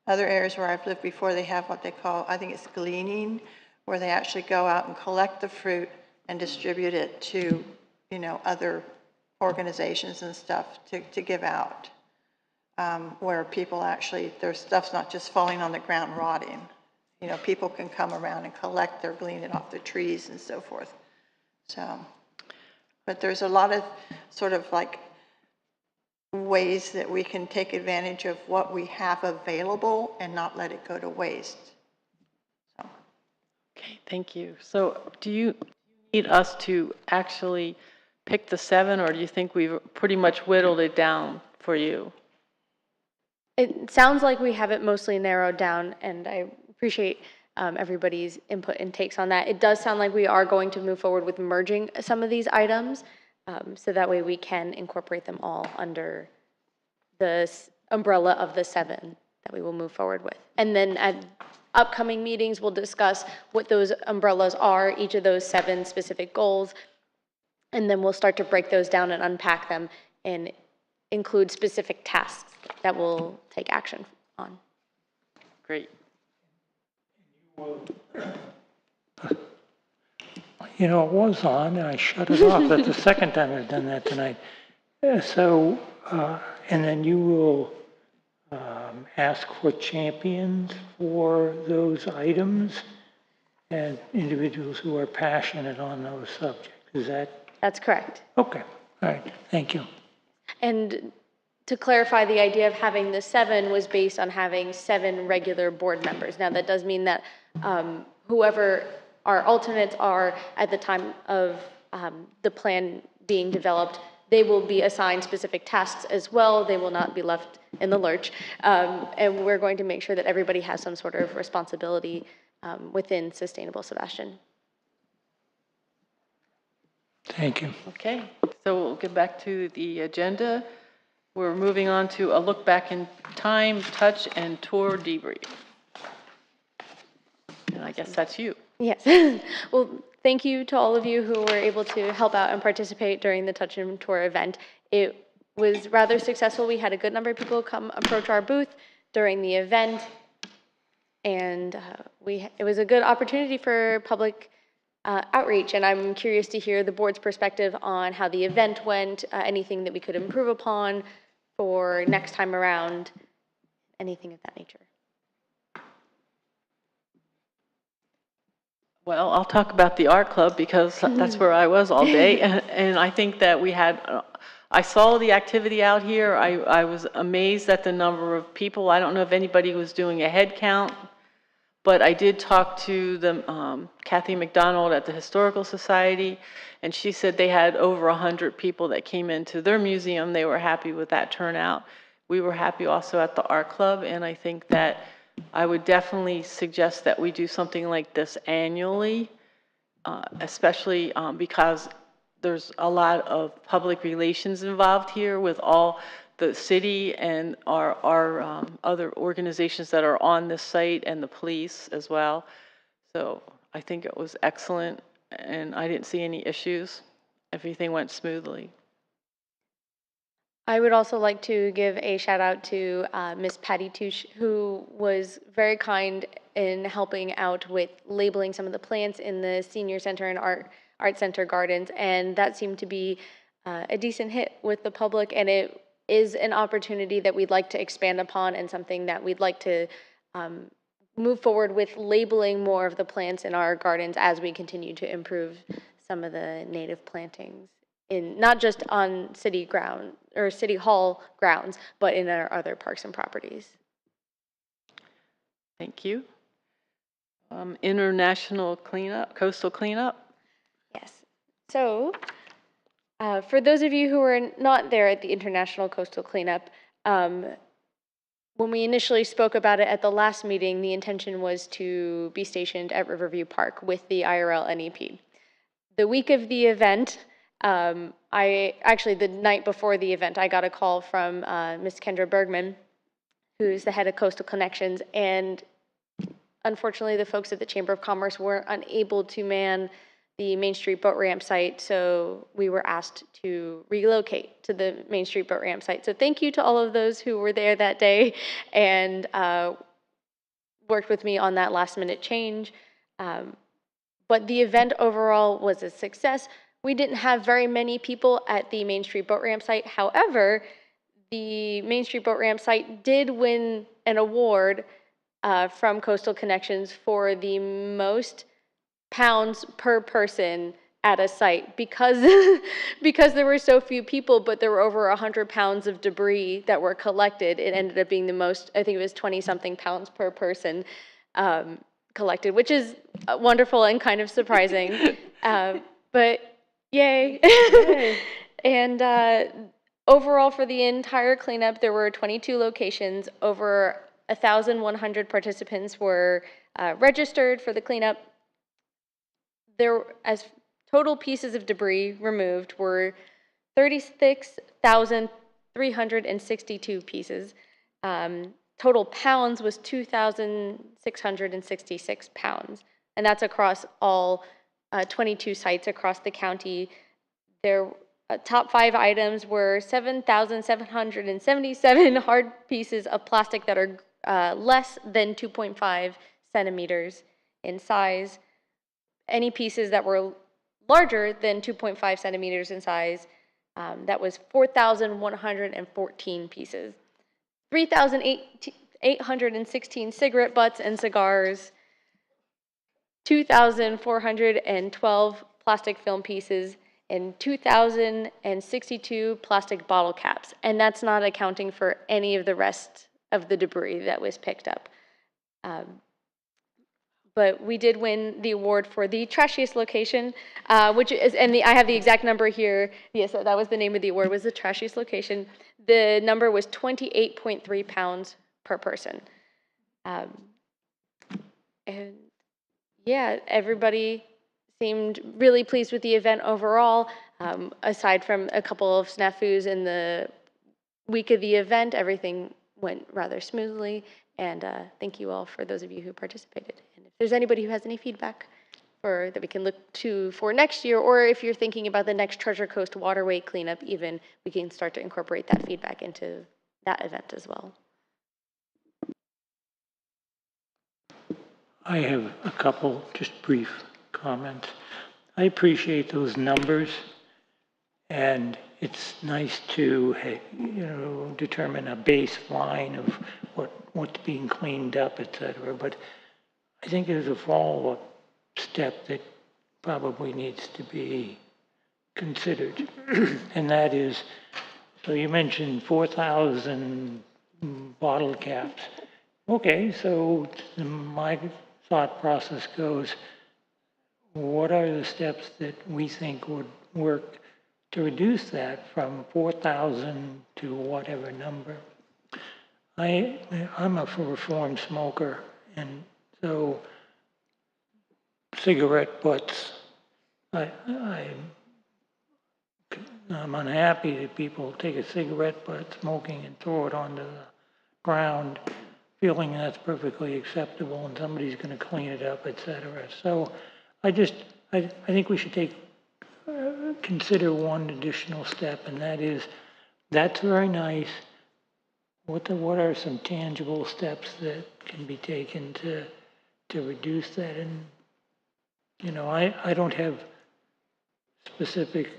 other areas where I've lived before, they have what they call, I think it's gleaning, where they actually go out and collect the fruit and distribute it to, you know, other organizations and stuff to give out, where people actually, their stuff's not just falling on the ground rotting. You know, people can come around and collect their, glean it off the trees and so forth. So, but there's a lot of sort of like ways that we can take advantage of what we have available and not let it go to waste. So. Okay, thank you. So do you need us to actually pick the 7, or do you think we've pretty much whittled it down for you? It sounds like we have it mostly narrowed down, and I appreciate everybody's input and takes on that. It does sound like we are going to move forward with merging some of these items, so that way we can incorporate them all under the umbrella of the 7 that we will move forward with. And then at upcoming meetings, we'll discuss what those umbrellas are, each of those 7 specific goals, and then we'll start to break those down and unpack them and include specific tasks that we'll take action on. Great. You know, it was on, and I shut it off. That's the second time I've done that tonight. So, and then you will ask for champions for those items and individuals who are passionate on those subjects. Is that? That's correct. Okay. All right. Thank you. And to clarify, the idea of having the 7 was based on having 7 regular board members. Now, that does mean that whoever our alternates are at the time of the plan being developed, they will be assigned specific tasks as well. They will not be left in the lurch. And we're going to make sure that everybody has some sort of responsibility within Sustainable Sebastian. Thank you. Okay, so we'll get back to the agenda. We're moving on to a look back in time, touch, and tour debrief. And I guess that's you. Yes. Well, thank you to all of you who were able to help out and participate during the Touch and Tour event. It was rather successful. We had a good number of people come approach our booth during the event, and it was a good opportunity for public outreach, and I'm curious to hear the board's perspective on how the event went, anything that we could improve upon for next time around, anything of that nature. Well, I'll talk about the art club because that's where I was all day. And I think that we had, I saw the activity out here. I was amazed at the number of people. I don't know if anybody was doing a head count, but I did talk to the Kathy McDonald at the Historical Society, and she said they had over 100 people that came into their museum. They were happy with that turnout. We were happy also at the art club, and I think that I would definitely suggest that we do something like this annually, especially because there's a lot of public relations involved here with all the city and our other organizations that are on this site and the police as well. So I think it was excellent, and I didn't see any issues. Everything went smoothly. I would also like to give a shout out to Miss Patty Touche, who was very kind in helping out with labeling some of the plants in the senior center and art center gardens, and that seemed to be a decent hit with the public, and it is an opportunity that we'd like to expand upon and something that we'd like to move forward with labeling more of the plants in our gardens as we continue to improve some of the native plantings, in not just on city ground or city hall grounds, but in our other parks and properties. Thank you. International cleanup, coastal cleanup. Yes. So, for those of you who were not there at the International Coastal Cleanup, when we initially spoke about it at the last meeting, the intention was to be stationed at Riverview Park with the IRL NEP. The week of the event, the night before the event, I got a call from Ms. Kendra Bergman, who's the head of Coastal Connections, and unfortunately the folks at the Chamber of Commerce were unable to man the Main Street boat ramp site, so we were asked to relocate to the Main Street boat ramp site. So thank you to all of those who were there that day and worked with me on that last minute change. But the event overall was a success. We didn't have very many people at the Main Street boat ramp site. However, the Main Street boat ramp site did win an award from Coastal Connections for the most pounds per person at a site because there were so few people, but there were over 100 pounds of debris that were collected. It ended up being the most, I think it was 20-something pounds per person collected, which is wonderful and kind of surprising. But yay. And overall for the entire cleanup, there were 22 locations. Over 1,100 participants were registered for the cleanup. As total pieces of debris removed were 36,362 pieces. Total pounds was 2,666 pounds, and that's across all 22 sites across the county. Their top 5 items were 7,777 hard pieces of plastic that are less than 2.5 centimeters in size. Any pieces that were larger than 2.5 centimeters in size, that was 4,114 pieces. 3,816 cigarette butts and cigars, 2,412 plastic film pieces, and 2,062 plastic bottle caps. And that's not accounting for any of the rest of the debris that was picked up. But we did win the award for the trashiest location, which is, and I have the exact number here. Yes, that was the name of the award, was the trashiest location. The number was 28.3 pounds per person. And yeah, everybody seemed really pleased with the event overall. Aside from a couple of snafus in the week of the event, everything went rather smoothly. And thank you all for those of you who participated. And if there's anybody who has any feedback that we can look to for next year, or if you're thinking about the next Treasure Coast Waterway cleanup even, we can start to incorporate that feedback into that event as well. I have a couple just brief comments. I appreciate those numbers, and it's nice to determine a baseline of what's being cleaned up, et cetera. But I think there's a follow-up step that probably needs to be considered, and that is, so you mentioned 4,000 bottle caps. Okay, so my thought process goes, what are the steps that we think would work to reduce that from 4,000 to whatever number? I'm a reformed smoker, and so cigarette butts, I'm unhappy that people take a cigarette butt smoking and throw it onto the ground, feeling that's perfectly acceptable and somebody's going to clean it up, et cetera. So I think we should consider one additional step, and that is, that's very nice. What are some tangible steps that can be taken to reduce that? And, you know, I don't have specific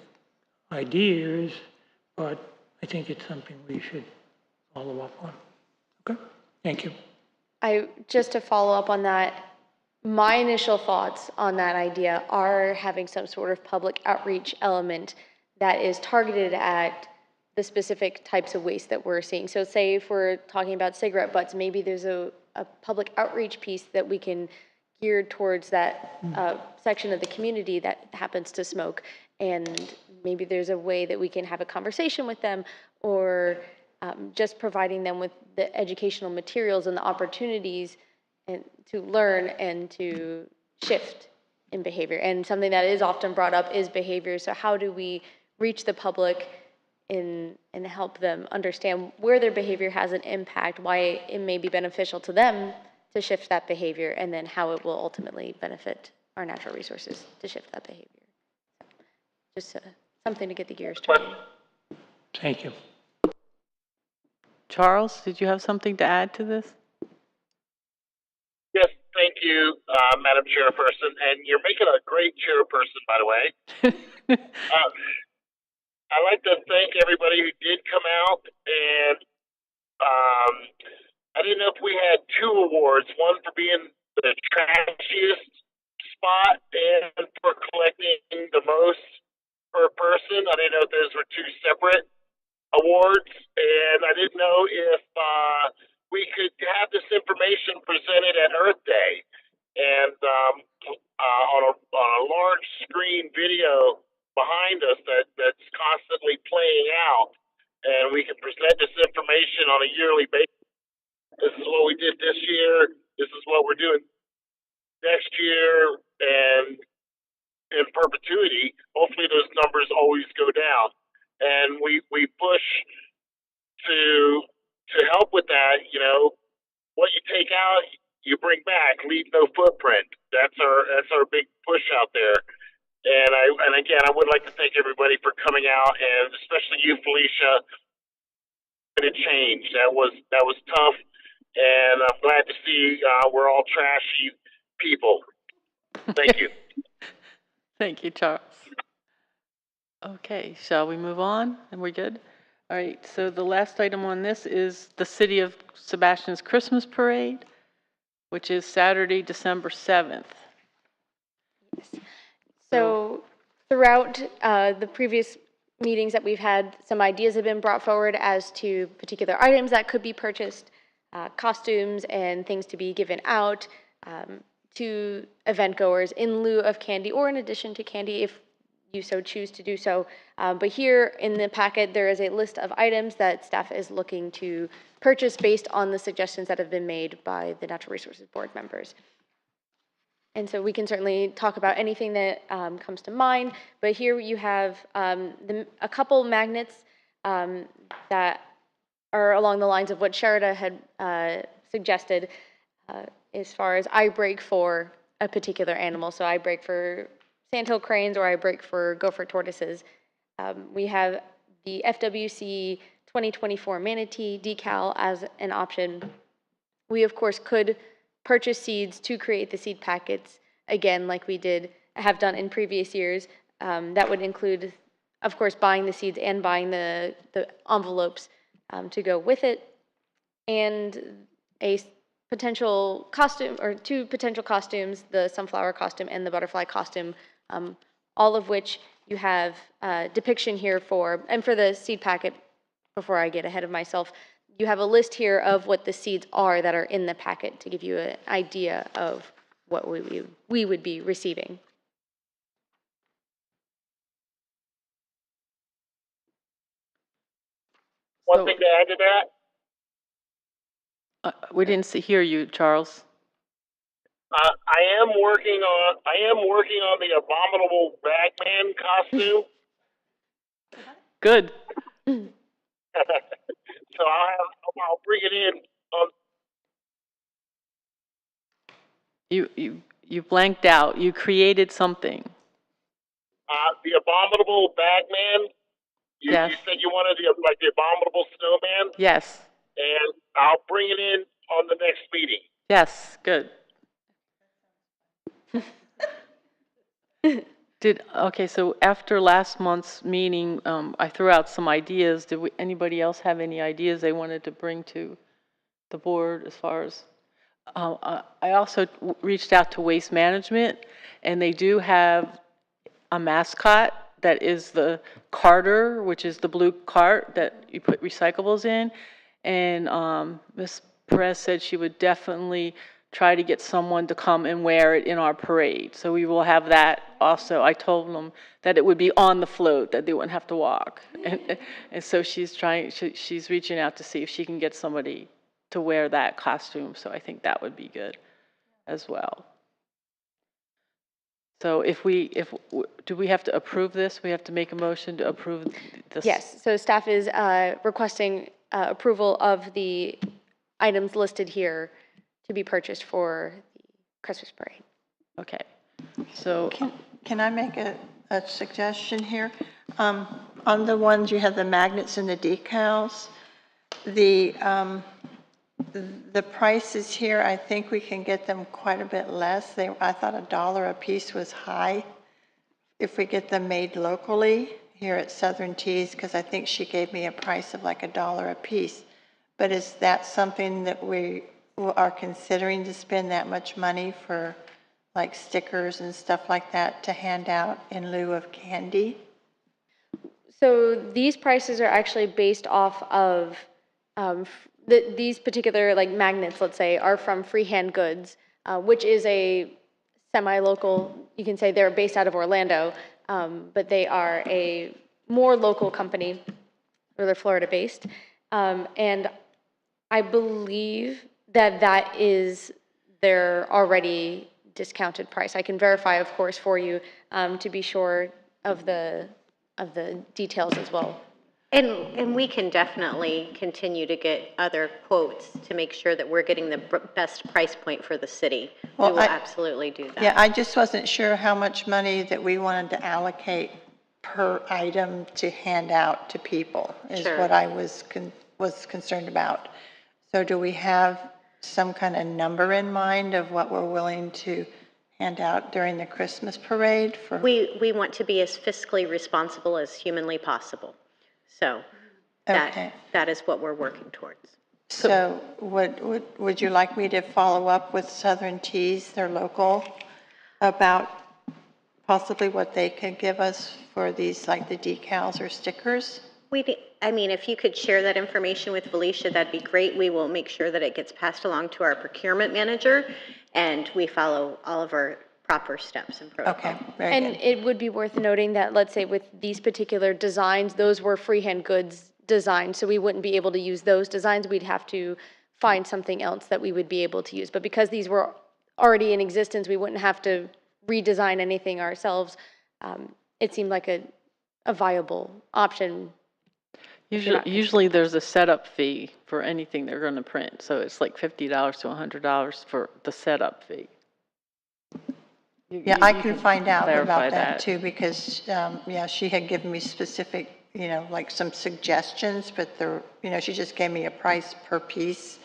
ideas, but I think it's something we should follow up on. Okay, thank you. Just to follow up on that, my initial thoughts on that idea are having some sort of public outreach element that is targeted at the specific types of waste that we're seeing. So say if we're talking about cigarette butts, maybe there's a public outreach piece that we can gear towards that section of the community that happens to smoke. And maybe there's a way that we can have a conversation with them, or just providing them with the educational materials and the opportunities and to learn and to shift in behavior. And something that is often brought up is behavior. So how do we reach the public and help them understand where their behavior has an impact, why it may be beneficial to them to shift that behavior, and then how it will ultimately benefit our natural resources to shift that behavior. Just something to get the gears turning. Thank you. Charles, did you have something to add to this? Yes, thank you, Madam Chairperson. And you're making a great chairperson, by the way. I'd like to thank everybody who did come out. And I didn't know if we had 2 awards, one for being the trashiest spot and for collecting the most per person. I didn't know if those were 2 separate awards, and I didn't know if we could have this information presented at Earth Day, and on a large screen video behind us that's constantly playing out, and we can present this information on a yearly basis. This is what we did this year. This is what we're doing next year, and in perpetuity. Hopefully, those numbers always go down, and we push to help with that. You know, what you take out, you bring back. Leave no footprint. That's our big push out there. And again, I would like to thank everybody for coming out, and especially you, Felicia. To change that was tough, and I'm glad to see we're all trashy people. Thank you. Thank you, Charles. Okay, shall we move on? And we're good? All right, so the last item on this is the City of Sebastian's Christmas Parade, which is Saturday, December 7th. Yes. So throughout the previous meetings that we've had, some ideas have been brought forward as to particular items that could be purchased, costumes and things to be given out to event goers in lieu of candy or in addition to candy if you so choose to do so. But here in the packet, there is a list of items that staff is looking to purchase based on the suggestions that have been made by the Natural Resources Board members. And so we can certainly talk about anything that comes to mind, but here you have a couple magnets that are along the lines of what Sherida had suggested as far as I break for a particular animal. So I break for sandhill cranes or I break for gopher tortoises. We have the FWC 2024 manatee decal as an option. We, of course, could purchase seeds to create the seed packets, again, like we have done in previous years. That would include, of course, buying the seeds and buying the envelopes to go with it, and a potential costume, or 2 potential costumes, the sunflower costume and the butterfly costume, all of which you have depiction here for. And for the seed packet, before I get ahead of myself, you have a list here of what the seeds are that are in the packet to give you an idea of what we would be receiving. One thing to add to that, We didn't hear you, Charles. I am working on the abominable bagman costume. Good. So I'll bring it in on. You blanked out. You created something. The abominable bagman. Yes. You said you wanted the abominable snowman, Yes. and I'll bring it in on the next meeting. Yes. Good. Okay, so after last month's meeting, I threw out some ideas. Anybody else have any ideas they wanted to bring to the board as far as? I also reached out to Waste Management, and they do have a mascot that is the carter, which is the blue cart that you put recyclables in. And Ms. Perez said she would definitely try to get someone to come and wear it in our parade. So we will have that also. I told them that it would be on the float, that they wouldn't have to walk. And so she's reaching out to see if she can get somebody to wear that costume. So I think that would be good as well. So do we have to approve this? We have to make a motion to approve this? Yes, so staff is requesting approval of the items listed here to be purchased for the Christmas parade. Okay, so. Can I make a suggestion here? On the ones you have the magnets and the decals, the prices here, I think we can get them quite a bit less. I thought $1 a piece was high. If we get them made locally here at Southern Teas, because I think she gave me a price of like $1 a piece. But is that something that we are considering, to spend that much money for like stickers and stuff like that to hand out in lieu of candy? So these prices are actually based off of these particular like magnets, let's say, are from Freehand Goods, which is a semi-local, you can say they're based out of Orlando, but they are a more local company, or they're Florida-based. And I believe that is their already discounted price. I can verify, of course, for you to be sure of the details as well. And we can definitely continue to get other quotes to make sure that we're getting the best price point for the city. Well, we will absolutely do that. Yeah, I just wasn't sure how much money that we wanted to allocate per item to hand out to people is what I was concerned about. So do we have some kind of number in mind of what we're willing to hand out during the Christmas parade? We want to be as fiscally responsible as humanly possible. So that is what we're working towards. So would you like me to follow up with Southern Teas, their local, about possibly what they could give us for these, like the decals or stickers? I mean, if you could share that information with Felicia, that'd be great. We will make sure that it gets passed along to our procurement manager, and we follow all of our proper steps and protocol. Okay, very good. And it would be worth noting that, let's say with these particular designs, those were Freehand Goods designs, so we wouldn't be able to use those designs. We'd have to find something else that we would be able to use. But because these were already in existence, we wouldn't have to redesign anything ourselves. It seemed like a viable option. Usually there's a setup fee for anything they're going to print, so it's like $50 to $100 for the setup fee. Yeah, I can find out about that too, because she had given me specific, like some suggestions, but she just gave me a price per piece,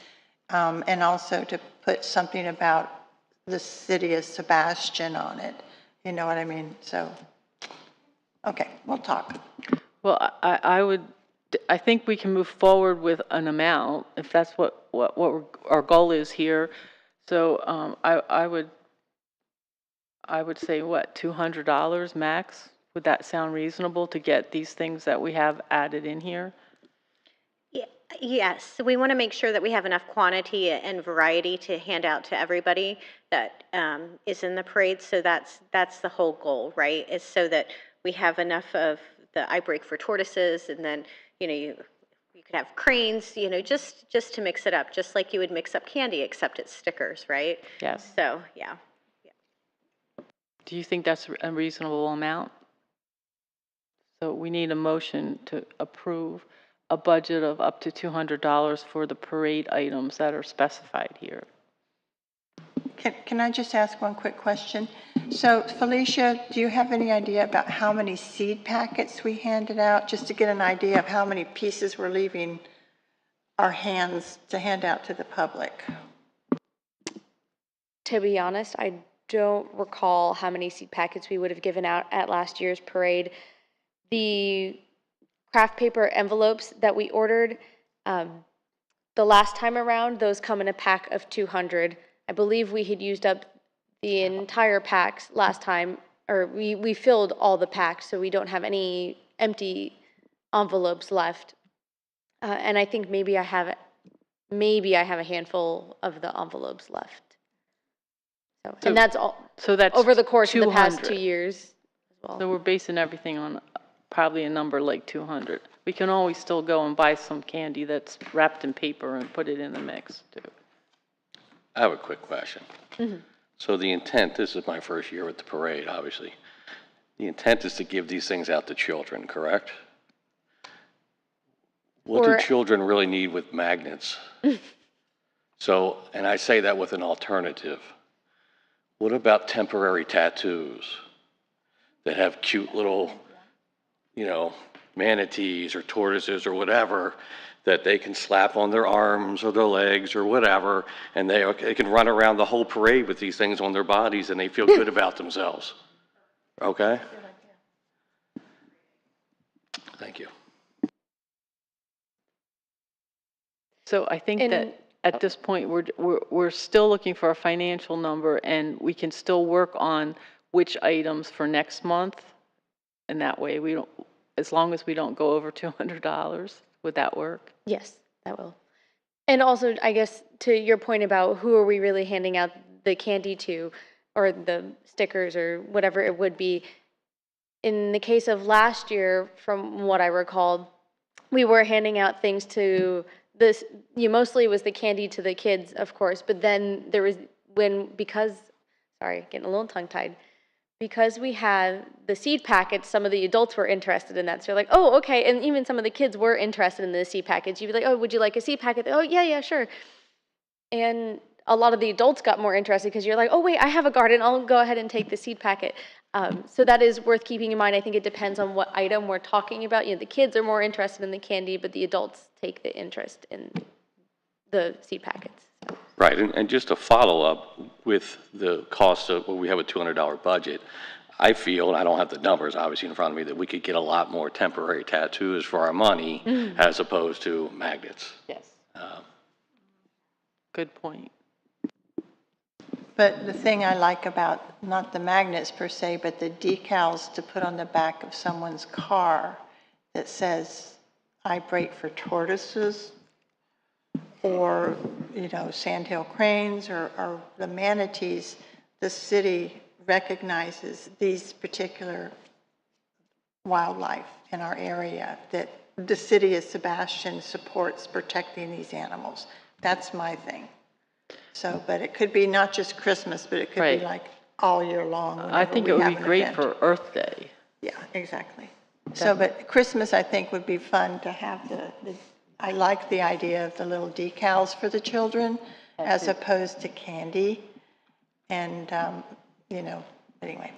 and also to put something about the city of Sebastian on it. You know what I mean? So, okay, we'll talk. Well, I think we can move forward with an amount if that's what our goal is here. So I would say what, $200 max? Would that sound reasonable to get these things that we have added in here? Yes, so we want to make sure that we have enough quantity and variety to hand out to everybody that is in the parade. So that's the whole goal, right? Is so that we have enough of the I Break for Tortoises, and then you could have cranes, just to mix it up, just like you would mix up candy, except it's stickers, right? Yes. So, yeah. Do you think that's a reasonable amount? So we need a motion to approve a budget of up to $200 for the parade items that are specified here. Can I just ask one quick question? So Felicia, do you have any idea about how many seed packets we handed out, just to get an idea of how many pieces we're leaving our hands to hand out to the public? To be honest, I don't recall how many seed packets we would have given out at last year's parade. The craft paper envelopes that we ordered, the last time around, those come in a pack of 200. I believe we had used up the entire packs last time, or we filled all the packs, so we don't have any empty envelopes left. And I think maybe I have a handful of the envelopes left. So and that's all. So that's over the course 200. of the past 2 years as well. So we're basing everything on probably a number like 200. We can always still go and buy some candy that's wrapped in paper and put it in the mix too. I have a quick question. Mm-hmm. So the intent, this is my first year with the parade, obviously. The intent is to give these things out to children, correct? What do children really need with magnets? So, and I say that with an alternative. What about temporary tattoos that have cute little, manatees or tortoises or whatever that they can slap on their arms or their legs or whatever, and they can run around the whole parade with these things on their bodies and they feel good about themselves. Okay? Thank you. So I think that at this point we're still looking for a financial number, and we can still work on which items for next month, and that way we don't, as long as we don't go over $200, would that work? Yes, that will. And also, I guess, to your point about who are we really handing out the candy to, or the stickers, or whatever it would be. In the case of last year, from what I recalled, we were handing out things to this, mostly was the candy to the kids, of course, but then there was, getting a little tongue-tied, because we had the seed packets, some of the adults were interested in that. So you're like, oh, okay. And even some of the kids were interested in the seed packets. You'd be like, oh, would you like a seed packet? Oh, yeah, sure. And a lot of the adults got more interested because you're like, oh, wait, I have a garden. I'll go ahead and take the seed packet. So that is worth keeping in mind. I think it depends on what item we're talking about. The kids are more interested in the candy, but the adults take the interest in the seed packets. So. Right, and just to follow up with the cost of, we have a $200 budget, I feel, and I don't have the numbers obviously in front of me, that we could get a lot more temporary tattoos for our money as opposed to magnets. Yes. Good point. But the thing I like about, not the magnets per se, but the decals to put on the back of someone's car that says, I break for tortoises, or, sandhill cranes, or the manatees, the city recognizes these particular wildlife in our area, that the city of Sebastian supports protecting these animals. That's my thing. So, but it could be not just Christmas, but it could be like all year long. I think it would be great for Earth Day. Yeah, exactly. So, but Christmas, I think, would be fun to have I like the idea of the little decals for the children as opposed to candy. And, anyway.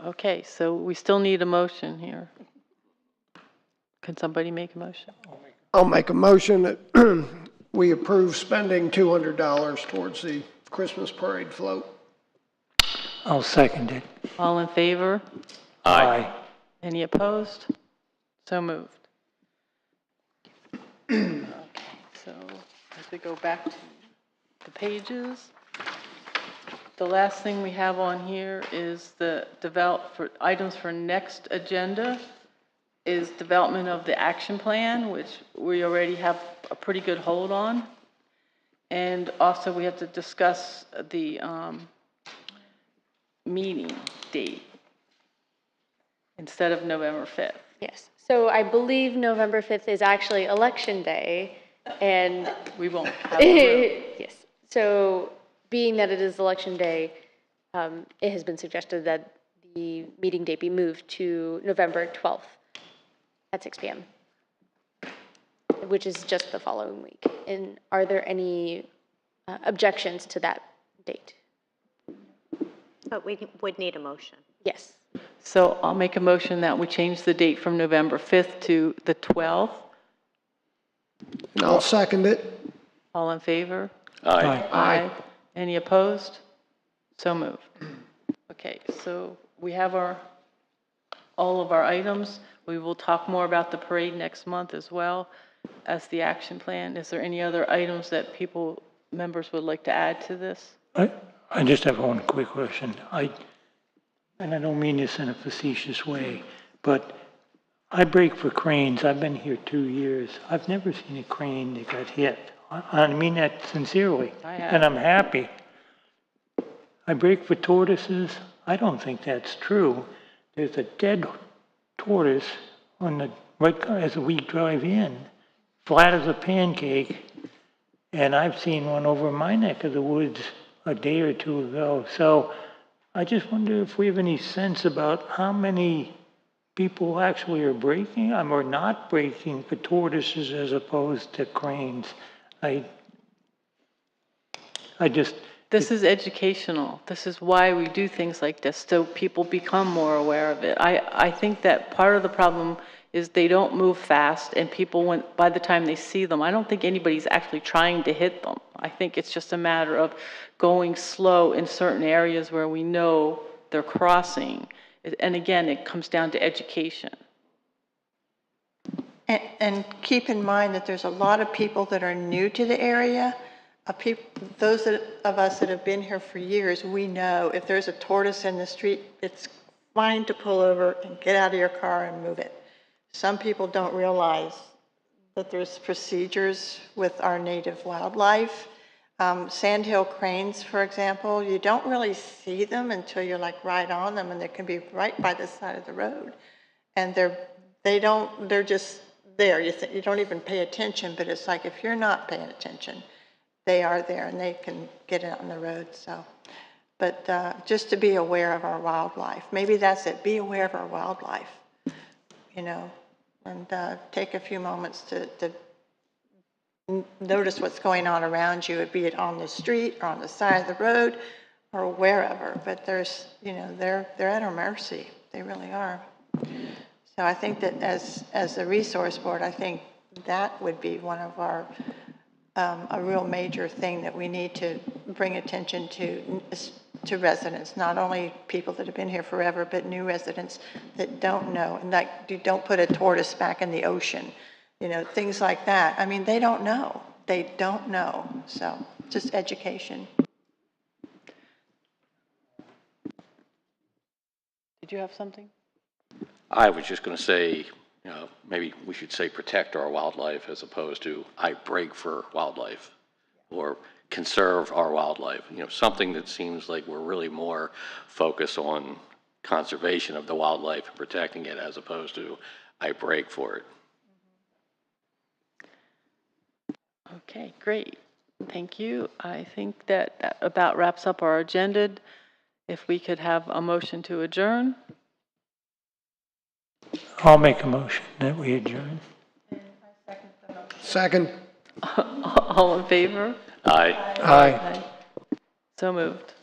Okay, so we still need a motion here. Can somebody make a motion? I'll make a motion that we approve spending $200 towards the Christmas parade float. I'll second it. All in favor? Aye. Any opposed? So moved. Okay, so as we go back to the pages, the last thing we have on here is the items for next agenda is development of the action plan, which we already have a pretty good hold on. And also we have to discuss the meeting date instead of November 5th. Yes. So I believe November 5th is actually Election Day, and We won't have the room. yes. So being that it is Election Day, it has been suggested that the meeting date be moved to November 12th at 6 p.m., which is just the following week. And are there any objections to that date? But we would need a motion. Yes. So I'll make a motion that we change the date from November 5th to the 12th. And I'll second it. All in favor? Aye. Aye. Any opposed? So moved. Okay, so we have all of our items. We will talk more about the parade next month as well as the action plan. Is there any other items that members would like to add to this? I just have one quick question. And I don't mean this in a facetious way, but I brake for cranes. I've been here 2 years. I've never seen a crane that got hit. I mean that sincerely. I have. And I'm happy. I brake for tortoises. I don't think that's true. There's a dead tortoise right as we drive in, flat as a pancake. And I've seen one over my neck of the woods a day or two ago. So I just wonder if we have any sense about how many people actually are braking or not braking for tortoises as opposed to cranes. This is educational. This is why we do things like this, so people become more aware of it. I think that part of the problem is they don't move fast, and people, by the time they see them, I don't think anybody's actually trying to hit them. I think it's just a matter of going slow in certain areas where we know they're crossing. And again, it comes down to education. And keep in mind that there's a lot of people that are new to the area. Those of us that have been here for years, we know if there's a tortoise in the street, it's fine to pull over and get out of your car and move it. Some people don't realize that there's procedures with our native wildlife. Sandhill cranes, for example, you don't really see them until you're like right on them, and they can be right by the side of the road. And they're just there. You don't even pay attention, but it's like if you're not paying attention, they are there and they can get out on the road. So, but just to be aware of our wildlife. Maybe that's it. Be aware of our wildlife, and take a few moments to notice what's going on around you, be it on the street or on the side of the road or wherever. But there's, they're at our mercy. They really are. So I think that as a resource board, I think that would be one of our, a real major thing that we need to bring attention to residents, not only people that have been here forever, but new residents that don't know. And like, you don't put a tortoise back in the ocean, things like that. I mean, they don't know. They don't know. So just education. Did you have something? I was just going to say, maybe we should say protect our wildlife as opposed to I brake for wildlife or conserve our wildlife. Something that seems like we're really more focused on conservation of the wildlife and protecting it as opposed to I brake for it. Okay, great. Thank you. I think that about wraps up our agenda. If we could have a motion to adjourn. I'll make a motion that we adjourn. Second. All in favor? Aye. Aye. So moved.